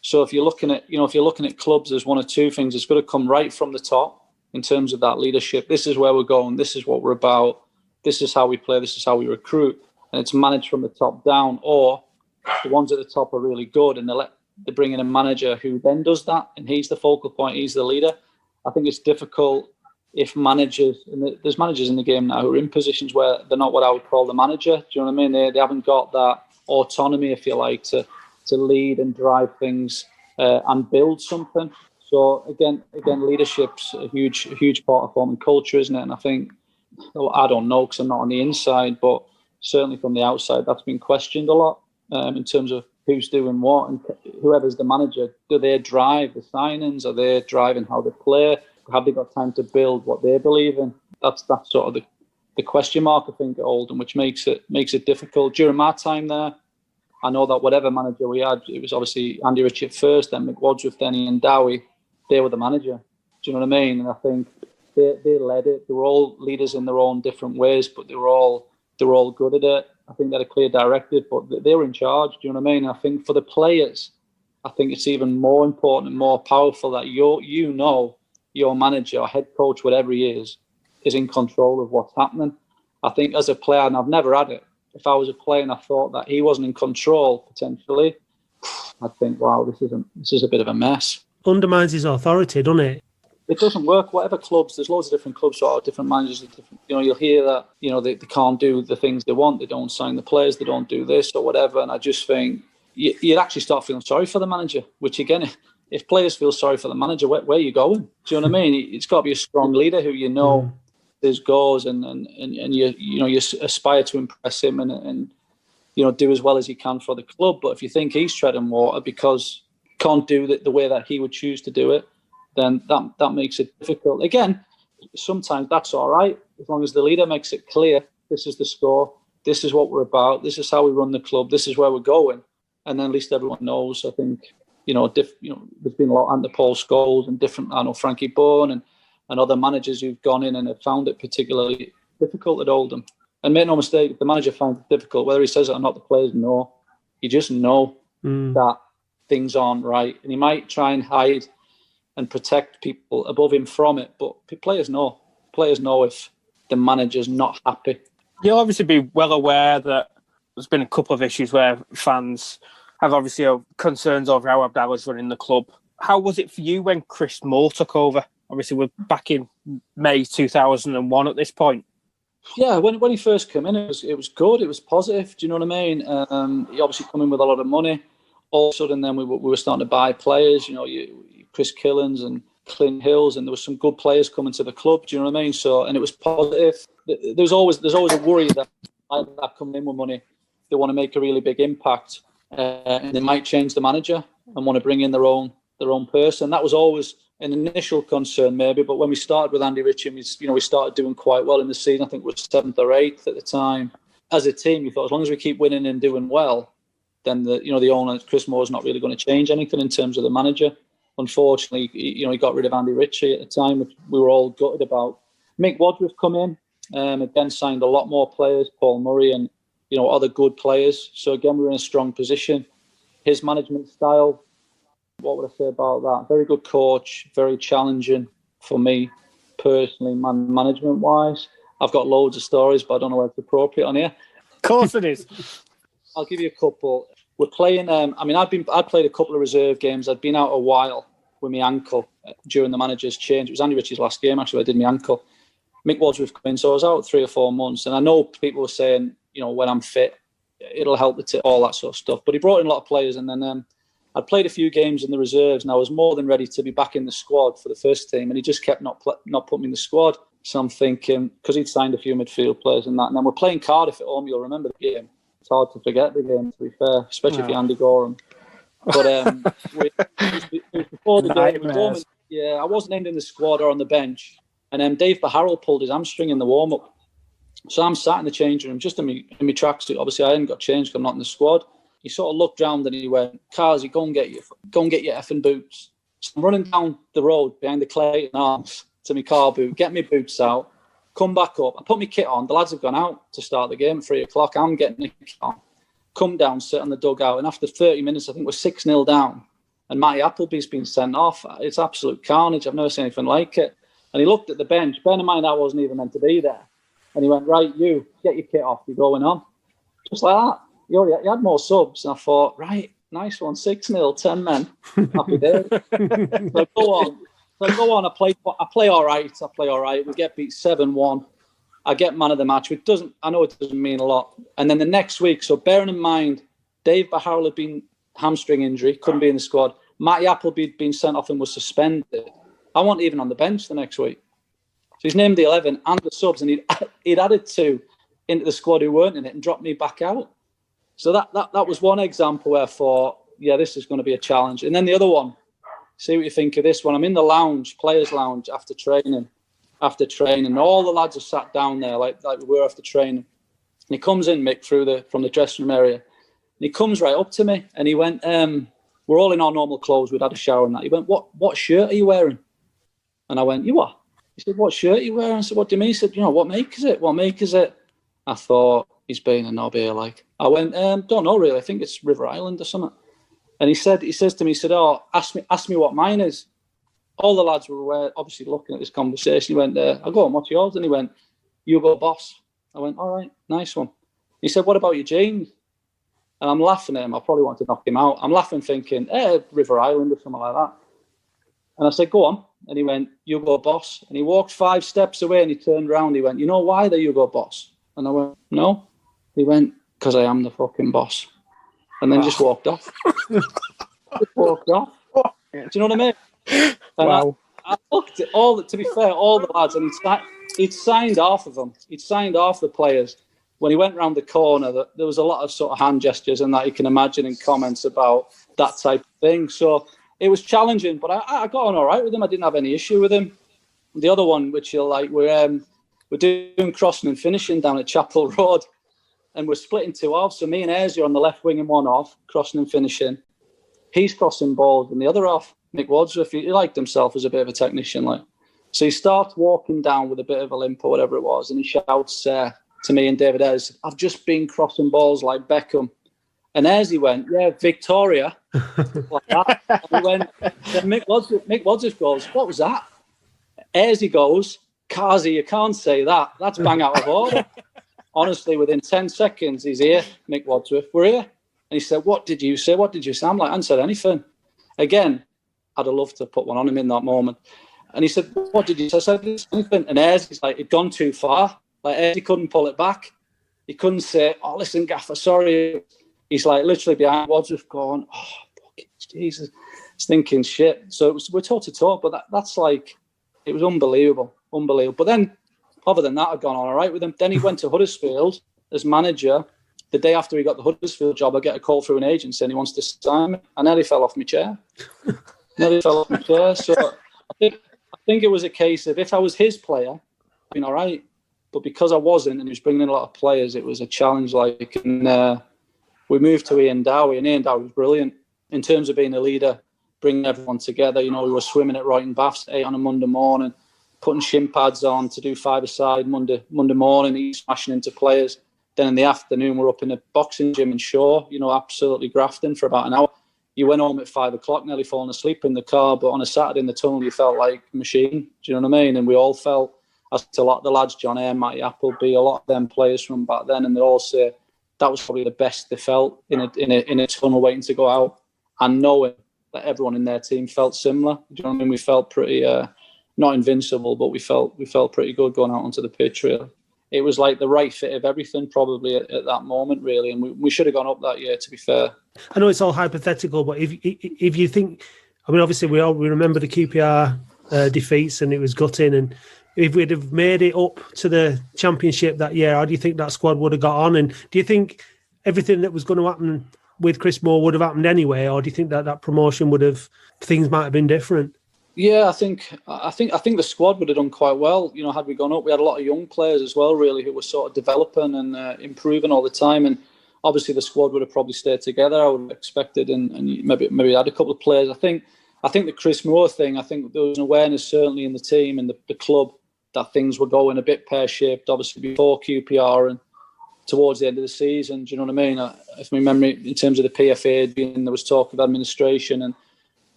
So if you're looking at clubs, there's one or two things. It's got to come right from the top in terms of that leadership. This is where we're going. This is what we're about. This is how we play. This is how we recruit. And it's managed from the top down. Or the ones at the top are really good, and they bring in a manager who then does that, and he's the focal point. He's the leader. I think it's difficult if managers, and there's managers in the game now who are in positions where they're not what I would call the manager. Do you know what I mean? They haven't got that autonomy, if you like, to lead and drive things and build something. So again, leadership's a huge part of forming culture, isn't it? And I think, I don't know because I'm not on the inside, but certainly from the outside, that's been questioned a lot in terms of who's doing what, and whoever's the manager, do they drive the signings? Are they driving how they play? Have they got time to build what they believe in? That's sort of the question mark, I think, at Oldham, which makes it difficult. During my time there, I know that whatever manager we had, it was obviously Andy Ritchie at first, then Mick Wadsworth, then Ian Dowie. They were the manager. Do you know what I mean? And I think they led it. They were all leaders in their own different ways, but they were all good at it. I think they had a clear directive, but they were in charge. Do you know what I mean? I think for the players, I think it's even more important and more powerful that your manager or head coach, whatever he is in control of what's happening. I think as a player, and I've never had it, if I was a player and I thought that he wasn't in control potentially, I'd think, wow, this is a bit of a mess.
Undermines his authority, doesn't it?
It doesn't work. Whatever clubs, there's loads of different clubs, sort of different managers. You'll hear that, they can't do the things they want. They don't sign the players. They don't do this or whatever. And I just think you'd actually start feeling sorry for the manager, which again, if players feel sorry for the manager, where are you going? Do you know what I mean? It's got to be a strong leader who there's goals and you aspire to impress him and do as well as he can for the club. But if you think he's treading water because he can't do it the way that he would choose to do it, then that makes it difficult. Again, sometimes that's all right, as long as the leader makes it clear, this is the score, this is what we're about, this is how we run the club, this is where we're going. And then at least everyone knows. I think, there's been a lot under Paul Scholes and different, I know Frankie Bourne and other managers who've gone in and have found it particularly difficult at Oldham. And make no mistake, if the manager finds it difficult, whether he says it or not, the players know. You just know that things aren't right. And he might try and hide and protect people above him from it. But players know. Players know if the manager's not happy.
You'll obviously be well aware that there's been a couple of issues where fans have obviously concerns over how Abdallah's running the club. How was it for you when Chris Moore took over? Obviously, we're back in May 2001 at this point.
Yeah, when he first came in, it was good. It was positive. Do you know what I mean? He obviously come in with a lot of money. All of a sudden, then we were starting to buy players. Chris Killens and Clint Hills, and there was some good players coming to the club. Do you know what I mean? So, and it was positive. There's always a worry that coming in with money, they want to make a really big impact, and they might change the manager and want to bring in their own person. That was always an initial concern, maybe. But when we started with Andy Ritchie, we started doing quite well in the season. I think we were 7th or 8th at the time. As a team, we thought as long as we keep winning and doing well, then the owner Chris Moore's not really going to change anything in terms of the manager. Unfortunately, he got rid of Andy Ritchie at the time, which we were all gutted about. Mick Wadsworth come in, again signed a lot more players, Paul Murray and other good players. So again, we were in a strong position. His management style, what would I say about that? Very good coach, very challenging for me personally, management wise. I've got loads of stories, but I don't know whether it's appropriate on here.
Of course it is.
I'll give you a couple. We're playing. I'd played a couple of reserve games. I'd been out a while with my ankle during the manager's change. It was Andy Ritchie's last game actually. I did my ankle. Mick Wadsworth come in, so I was out 3 or 4 months. And I know people were saying, when I'm fit, it'll help all that sort of stuff. But he brought in a lot of players, and then I'd played a few games in the reserves, and I was more than ready to be back in the squad for the first team. And he just kept not putting me in the squad. So I'm thinking, because he'd signed a few midfield players and that. And then we're playing Cardiff at home. You'll remember the game. It's hard to forget the game, to be fair, especially if you're Andy Gorham. But it was before the game. I wasn't named in the squad or on the bench. And Dave Baharrell pulled his hamstring in the warm-up. So I'm sat in the changing room, just in my tracksuit. Obviously, I hadn't got changed because I'm not in the squad. He sort of looked round and he went, "Carsey, go and get your effing boots." So I'm running down the road behind the Clayton Arms to my car boot, get my boots out, come back up. I put my kit on. The lads have gone out to start the game at 3 o'clock. I'm getting the kit on. Come down, sit on the dugout. And after 30 minutes, I think we're 6-0 down. And Matty Appleby's been sent off. It's absolute carnage. I've never seen anything like it. And he looked at the bench. Bear in mind, I wasn't even meant to be there. And he went, "Right, you, get your kit off. You're going on." Just like that. He had more subs. And I thought, right, nice one. 6-0, 10 men. Happy day. So go on. So I go on, I play all right. We get beat 7-1. I get man of the match, which I know it doesn't mean a lot. And then the next week, so bearing in mind, Dave Baharrell had been hamstring injury, couldn't be in the squad. Matty Appleby had been sent off and was suspended. I wasn't even on the bench the next week. So he's named the 11 and the subs, and he'd added 2 into the squad who weren't in it and dropped me back out. So that was one example where I thought, yeah, this is going to be a challenge. And then the other one, see what you think of this one. I'm in the lounge, players' lounge, after training. All the lads are sat down there like we were after training. And he comes in, Mick, from the dressing room area. And he comes right up to me and he went, we're all in our normal clothes. We'd had a shower and that. He went, what shirt are you wearing? And I went, you what? He said, what shirt are you wearing? I said, what do you mean? He said, what make is it? What make is it? I thought, he's being a knob here, like. I went, don't know really. I think it's River Island or something. And he says to me, oh, ask me what mine is. All the lads were aware, obviously looking at this conversation. He went, I go on, what's yours? And he went, Hugo Boss. I went, all right, nice one. He said, what about your jeans? And I'm laughing at him. I probably want to knock him out. I'm laughing thinking, River Island or something like that. And I said, go on. And he went, Hugo Boss. And he walked 5 steps away and he turned around. He went, you know why they're Hugo Boss? And I went, no. He went, because I am the fucking boss. And then just walked off. Do you know what I mean? And
Wow.
I looked at to be fair, all the lads, and he'd signed off of them. He'd signed off the players. When he went round the corner, there was a lot of sort of hand gestures and that you can imagine in comments about that type of thing. So it was challenging, but I got on all right with him. I didn't have any issue with him. The other one, which you'll like, we're doing crossing and finishing down at Chapel Road, and we're splitting 2 halves. So me and Ayres are on the left wing and one off, crossing and finishing. He's crossing balls in the other half. Mick Wadsworth, he liked himself as a bit of a technician, like. So he starts walking down with a bit of a limp or whatever it was, and he shouts to me and David Ayres, I've just been crossing balls like Beckham. And Ayres, he went, yeah, Victoria, like that. And he went, then Mick Wadsworth goes, what was that? Ayres, he goes, Kazi, you can't say that. That's bang out of order. Honestly, within 10 seconds, he's here, Mick Wadsworth, we're here. And he said, what did you say? What did you say? I'm like, I hadn't said anything. Again, I'd have loved to put one on him in that moment. And he said, what did you say? I said, anything. And Ayres, he's like, it'd gone too far. Like, Ayres, he couldn't pull it back. He couldn't say, oh, listen, Gaffer, sorry. He's like literally behind Wadsworth going, oh, fucking Jesus. He's thinking shit. So we're toe to toe, but that's like, it was unbelievable. But then, other than that, I'd gone all right with him. Then he went to Huddersfield as manager. The day after he got the Huddersfield job, I get a call through an agent saying he wants to sign me. I nearly fell off my chair. So I think it was a case of if I was his player, I'd been all right. But because I wasn't, and he was bringing in a lot of players, it was a challenge. And we moved to Ian Dowie, and Ian Dowie was brilliant in terms of being a leader, bringing everyone together. You know, we were swimming at Royton Baths at 8 on a Monday morning, putting shin pads on to do 5-a-side Monday morning, he's smashing into players. Then in the afternoon, we're up in a boxing gym in Shaw, you know, absolutely grafting for about an hour. You went home at 5 o'clock, nearly falling asleep in the car, but on a Saturday in the tunnel, you felt like a machine. Do you know what I mean? And we all felt, as to a lot of the lads, John Ayre, Matty Appleby, a lot of them players from back then, and they all say that was probably the best they felt in a tunnel waiting to go out, and knowing that everyone in their team felt similar. Do you know what I mean? We felt pretty, not invincible, but we felt pretty good going out onto the pitch, really. It was like the right fit of everything probably at that moment, really. And we should have gone up that year, to be fair.
I know it's all hypothetical, but if you think, I mean, obviously we remember the QPR defeats and it was gutting. And if we'd have made it up to the championship that year, how do you think that squad would have got on? And do you think everything that was going to happen with Chris Moore would have happened anyway? Or do you think that promotion things might have been different?
Yeah, I think the squad would have done quite well. You know, had we gone up, we had a lot of young players as well, really, who were sort of developing and improving all the time. And obviously, the squad would have probably stayed together. I would have expected, and maybe had a couple of players. I think the Chris Moore thing. I think there was an awareness certainly in the team and the club that things were going a bit pear-shaped. Obviously, before QPR and towards the end of the season. Do you know what I mean? If my memory, in terms of the PFA, there was talk of administration and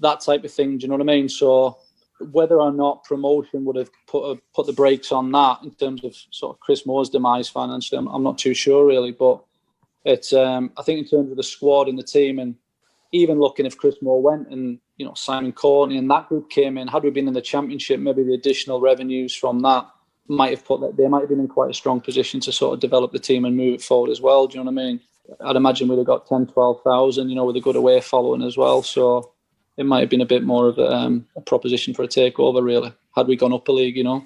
that type of thing. Do you know what I mean? So whether or not promotion would have put the brakes on that in terms of sort of Chris Moore's demise financially, I'm not too sure really. But it's I think in terms of the squad and the team and even looking if Chris Moore went and, you know, Simon Courtney and that group came in, had we been in the Championship, maybe the additional revenues from that might have they might have been in quite a strong position to sort of develop the team and move it forward as well. Do you know what I mean? I'd imagine we'd have got 10, 12,000, you know, with a good away following as well. So it might have been a bit more of a proposition for a takeover, really, had we gone up a league, you know.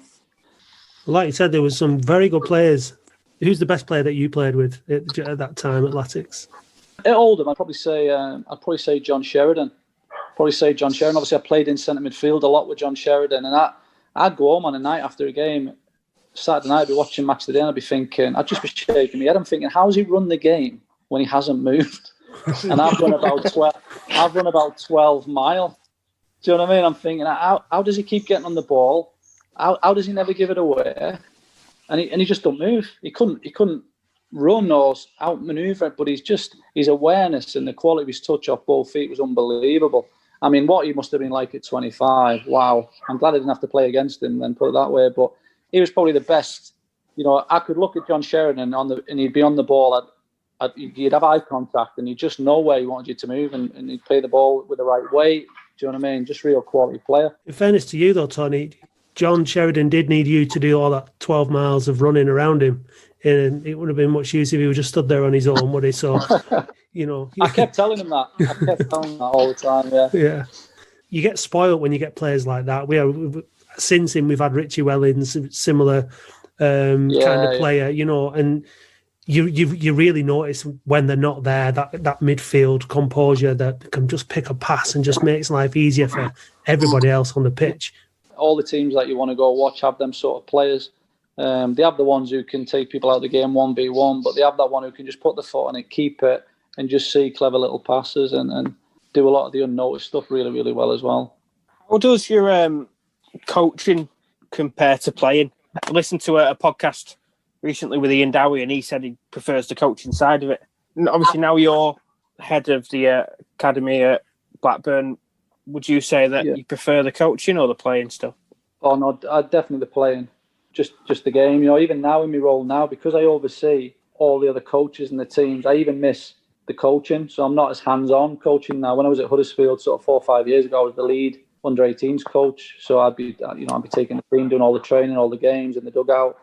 Like
you said, there was some very good players. Who's the best player that you played with at that time at Latics?
At Oldham, I'd probably say John Sheridan. Obviously, I played in centre midfield a lot with John Sheridan, and I'd go home on a night after a game, Saturday night, I'd be watching Match of the Day, and I'd be thinking, I'd just be shaking my head. I'm thinking, how's he run the game when he hasn't moved? And I've run about 12 mile. Do you know what I mean? I'm thinking, how does he keep getting on the ball? How does he never give it away? And he just don't move. He couldn't run or outmaneuver it, but his awareness and the quality of his touch off both feet was unbelievable. I mean, what he must have been like at 25. Wow. I'm glad I didn't have to play against him then, put it that way. But he was probably the best. You know, I could look at John Sheridan and he'd be on the ball. You'd have eye contact and he'd just know where he wanted you to move and he'd play the ball with the right weight. Do you know what I mean? Just real quality player.
In fairness to you though, Tony, John Sheridan did need you to do all that 12 miles of running around him. And it would have been much easier if he was just stood there on his own, would he? So, you know.
I kept telling him that. All the time, yeah.
Yeah. You get spoiled when you get players like that. Since him, we've had Richie Wellings, similar kind of player, you know, and you really notice when they're not there, that midfield composure that can just pick a pass and just makes life easier for everybody else on the pitch.
All the teams that you want to go watch have them sort of players. They have the ones who can take people out of the game 1v1, but they have that one who can just put the foot on it, keep it, and just see clever little passes and do a lot of the unnoticed stuff really, really well as well.
How does your coaching compare to playing? I listened to a podcast recently with Ian Dowie, and he said he prefers the coaching side of it. And obviously, now you're head of the academy at Blackburn. Would you say that you prefer the coaching or the playing stuff?
Oh no, definitely the playing. Just the game, you know. Even now in my role now, because I oversee all the other coaches and the teams, I even miss the coaching. So I'm not as hands-on coaching now. When I was at Huddersfield, sort of 4 or 5 years ago, I was the lead under-18s coach. So I'd be taking the team, doing all the training, all the games in the dugout,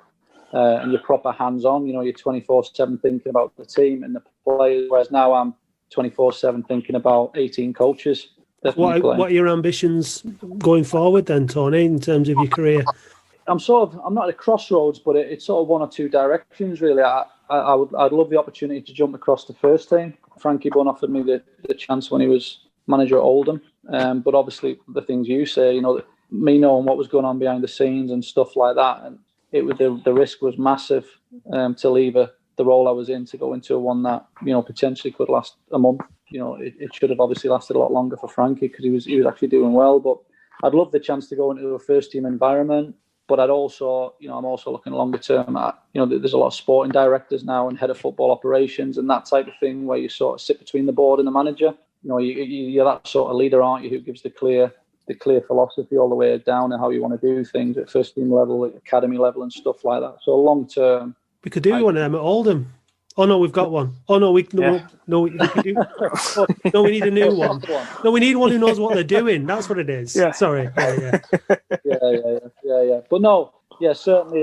and you're proper hands-on. You know, you're 24/7 thinking about the team and the players. Whereas now I'm 24/7 thinking about 18 coaches.
What are your ambitions going forward then, Tony, in terms of your career?
I'm not at a crossroads, but it's sort of one or two directions really. I'd love the opportunity to jump across the first team. Frankie Bunn offered me the chance when he was manager at Oldham, but obviously the things you say, you know, me knowing what was going on behind the scenes and stuff like that, and the risk was massive to leave the role I was in to go into one that, you know, potentially could last a month. You know, it should have obviously lasted a lot longer for Frankie because he was actually doing well. But I'd love the chance to go into a first team environment. But I'm also looking longer term at, you know, there's a lot of sporting directors now and head of football operations and that type of thing where you sort of sit between the board and the manager. You know, you're that sort of leader, aren't you, who gives the clear philosophy all the way down and how you want to do things at first team level, at academy level and stuff like that. So long term.
We could do one of them at Oldham. Oh no, we've got one. Oh no, we could do. No, we need a new one. No, we need one who knows what they're doing. That's what it is. Yeah. Sorry. Yeah. But no, certainly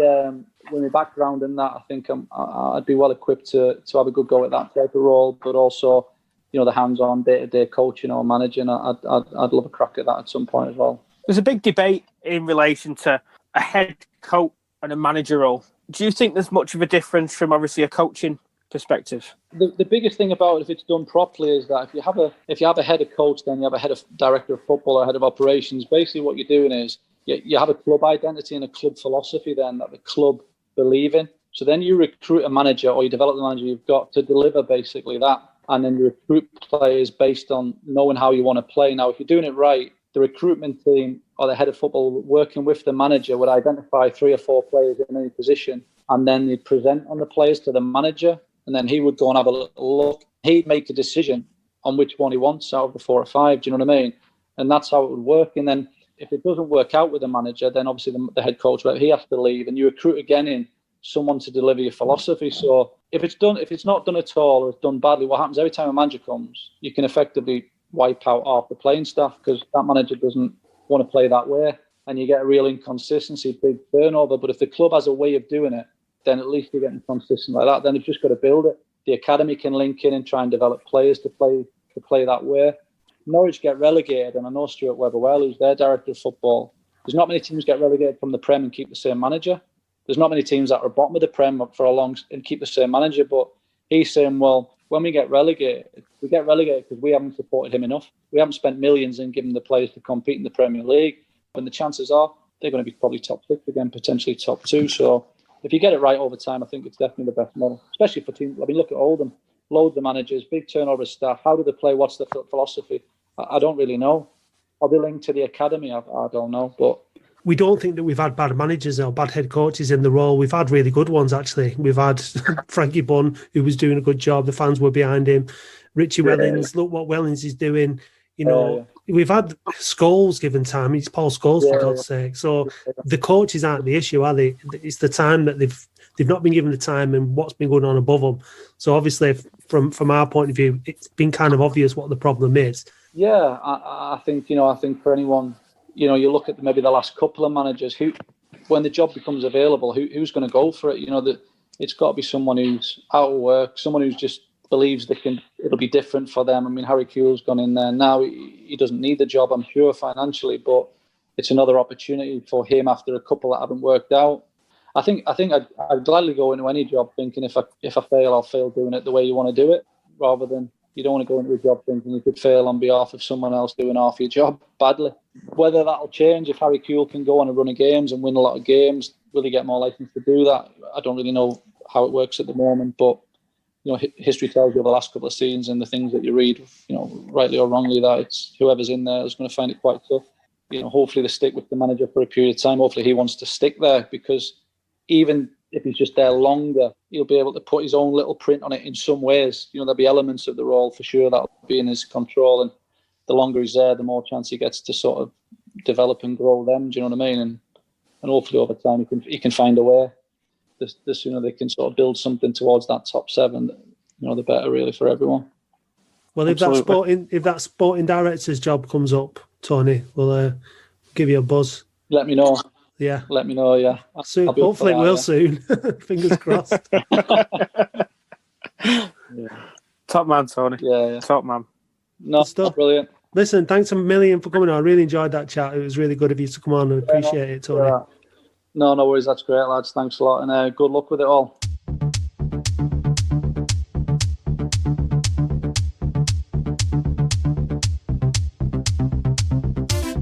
with my background in that, I think I'd be well equipped to have a good go at that type of role. But also, you know, the hands-on day-to-day coaching or managing, I'd love a crack at that at some point as well.
There's a big debate in relation to a head coach and a manager role. Do you think there's much of a difference from obviously a coaching perspective?
The biggest thing about it, if it's done properly, is that if you have a head of coach, then you have a head of director of football or head of operations. Basically, what you're doing is you have a club identity and a club philosophy then that the club believe in. So then you recruit a manager or you develop the manager you've got to deliver basically that, and then you recruit players based on knowing how you want to play. Now, if you're doing it right, the recruitment team or the head of football working with the manager would identify 3 or 4 players in any position, and then they'd present on the players to the manager. And then he would go and have a little look. He'd make a decision on which one he wants out of the 4 or 5. Do you know what I mean? And that's how it would work. And then if it doesn't work out with the manager, then obviously the head coach, he has to leave, and you recruit again in someone to deliver your philosophy. So if it's not done at all or it's done badly, what happens every time a manager comes, you can effectively wipe out half the playing staff because that manager doesn't want to play that way, and you get a real inconsistency, big turnover. But if the club has a way of doing it, then at least you're getting consistent like that. Then they've just got to build it. The academy can link in and try and develop players to play that way. Norwich get relegated, and I know Stuart Webber well, who's their director of football. There's not many teams get relegated from the Prem and keep the same manager. There's not many teams that are bottom of the Prem for a long and keep the same manager. But he's saying, well, when we get relegated because we haven't supported him enough. We haven't spent millions in giving the players to compete in the Premier League. And the chances are they're going to be probably top 6 again, potentially top 2. So if you get it right over time, I think it's definitely the best model, especially for teams. I mean, look at Oldham. Loads of managers, big turnover of staff. How do they play? What's the philosophy? I don't really know. Are they linked to the academy? I don't know. But
we don't think that we've had bad managers or bad head coaches in the role. We've had really good ones, actually. We've had Frankie Bunn, who was doing a good job. The fans were behind him. Richie Wellings, look what Wellings is doing. You know, we've had Scholes given time. It's Paul Scholes, for God's sake. So the coaches aren't the issue, are they? It's the time that they've not been given the time and what's been going on above them. So obviously, from our point of view, it's been kind of obvious what the problem is.
Yeah, I think for anyone, you look at maybe the last couple of managers who, when the job becomes available, who's going to go for it? It's got to be someone who's out of work, someone who's just believes it'll be different for them. I mean, Harry Kewell's gone in there now. He doesn't need the job, I'm sure, financially, but it's another opportunity for him after a couple that haven't worked out. I think I'd gladly go into any job thinking if I fail, I'll fail doing it the way you want to do it, rather than you don't want to go into a job thinking you could fail on behalf of someone else doing half your job badly. Whether that'll change, if Harry Kewell can go on a run of games and win a lot of games, will he get more license to do that? I don't really know how it works at the moment, but history tells you the last couple of seasons and the things that you read, rightly or wrongly, that it's whoever's in there is going to find it quite tough. Hopefully they stick with the manager for a period of time. Hopefully he wants to stick there, because even if he's just there longer, he'll be able to put his own little print on it in some ways. There'll be elements of the role for sure that'll be in his control, and the longer he's there, the more chance he gets to sort of develop and grow them. Do you know what I mean? And hopefully over time he can find a way. The sooner they can sort of build something towards that top 7, the better really for everyone.
Well, if that sporting director's job comes up, Tony, we'll give you a buzz.
Let me know.
Yeah.
Let me know, yeah.
Soon. Hopefully it will soon. Fingers crossed.
Top man, Tony.
Yeah.
Top man.
No, brilliant.
Listen, thanks a million for coming on. I really enjoyed that chat. It was really good of you to come on. I appreciate it, Tony.
Yeah. No worries. That's great, lads. Thanks a lot, and good luck with it all.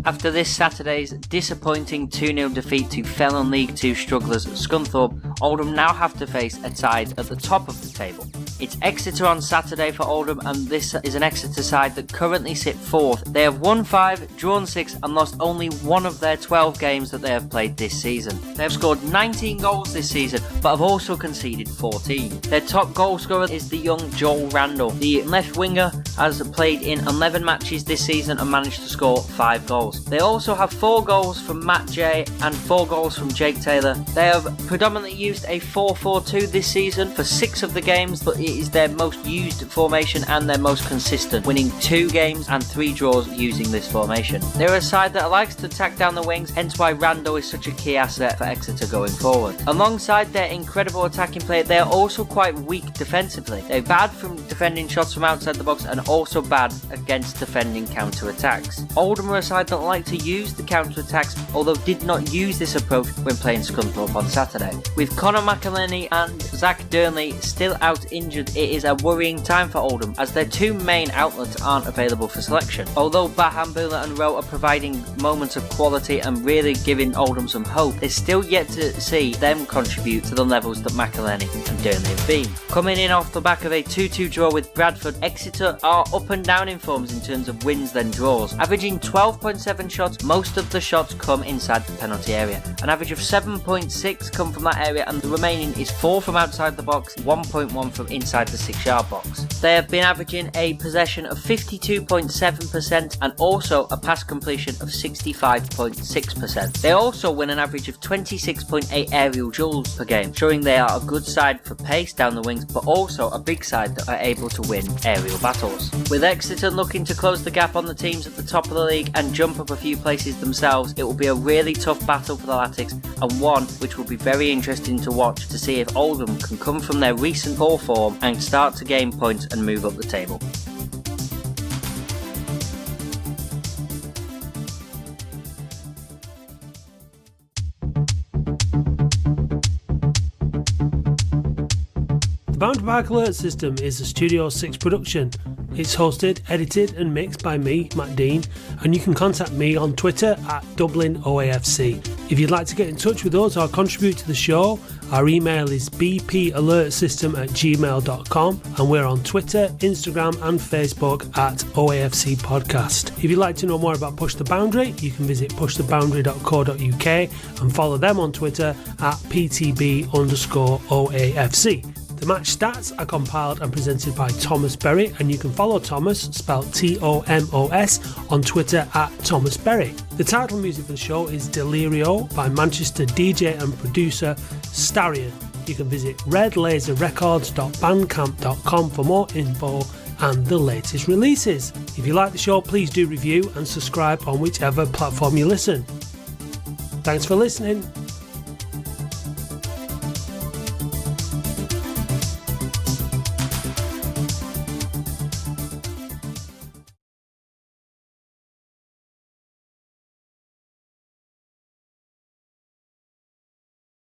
After this Saturday's disappointing 2-0 defeat to felon League 2 strugglers Scunthorpe, Oldham now have to face a side at the top of the table. It's Exeter on Saturday for Oldham, and this is an Exeter side that currently sit 4th. They have won 5, drawn 6 and lost only one of their 12 games that they have played this season. They have scored 19 goals this season, but have also conceded 14. Their top goal scorer is the young Joel Randall. The left winger has played in 11 matches this season and managed to score 5 goals. They also have 4 goals from Matt Jay and 4 goals from Jake Taylor. They have predominantly used a 4-4-2 this season for 6 of the games, but it is their most used formation and their most consistent, winning 2 games and 3 draws using this formation. They're a side that likes to attack down the wings, hence why Randall is such a key asset for Exeter going forward. Alongside their incredible attacking play, they are also quite weak defensively. They're bad from defending shots from outside the box and also bad against defending counter-attacks. Oldham are a side that like to use the counter-attacks, although did not use this approach when playing Scunthorpe on Saturday. With Conor McElhenney and Zach Durnley still out injured, it is a worrying time for Oldham, as their 2 main outlets aren't available for selection. Although Bahambula and Rowe are providing moments of quality and really giving Oldham some hope, there's still yet to see them contribute to the levels that McElhenney and Durnley have been. Coming in off the back of a 2-2 draw with Bradford, Exeter are up and down in forms in terms of wins then draws, averaging 12.7 shots. Most of the shots come inside the penalty area. An average of 7.6 come from that area, and the remaining is 4 from outside the box, 1.1 from inside inside the 6-yard box. They have been averaging a possession of 52.7% and also a pass completion of 65.6%. They also win an average of 26.8 aerial duels per game, showing they are a good side for pace down the wings, but also a big side that are able to win aerial battles. With Exeter looking to close the gap on the teams at the top of the league and jump up a few places themselves, it will be a really tough battle for the Latics, and one which will be very interesting to watch to see if Oldham can come from their recent poor form and start to gain points and move up the table.
The Boundary Park Alert System is a Studio 6 production. It's hosted, edited and mixed by me, Matt Dean, and you can contact me on Twitter at DublinOAFC. If you'd like to get in touch with us or contribute to the show, our email is bpalertsystem@gmail.com, and we're on Twitter, Instagram and Facebook at OAFC Podcast. If you'd like to know more about Push the Boundary, you can visit pushtheboundary.co.uk and follow them on Twitter at PTB_OAFC. The match stats are compiled and presented by Thomas Berry, and you can follow Thomas, spelled Tomos, on Twitter at Thomas Berry. The title music for the show is Delirio by Manchester DJ and producer Starion. You can visit redlaserrecords.bandcamp.com for more info and the latest releases. If you like the show, please do review and subscribe on whichever platform you listen. Thanks for listening.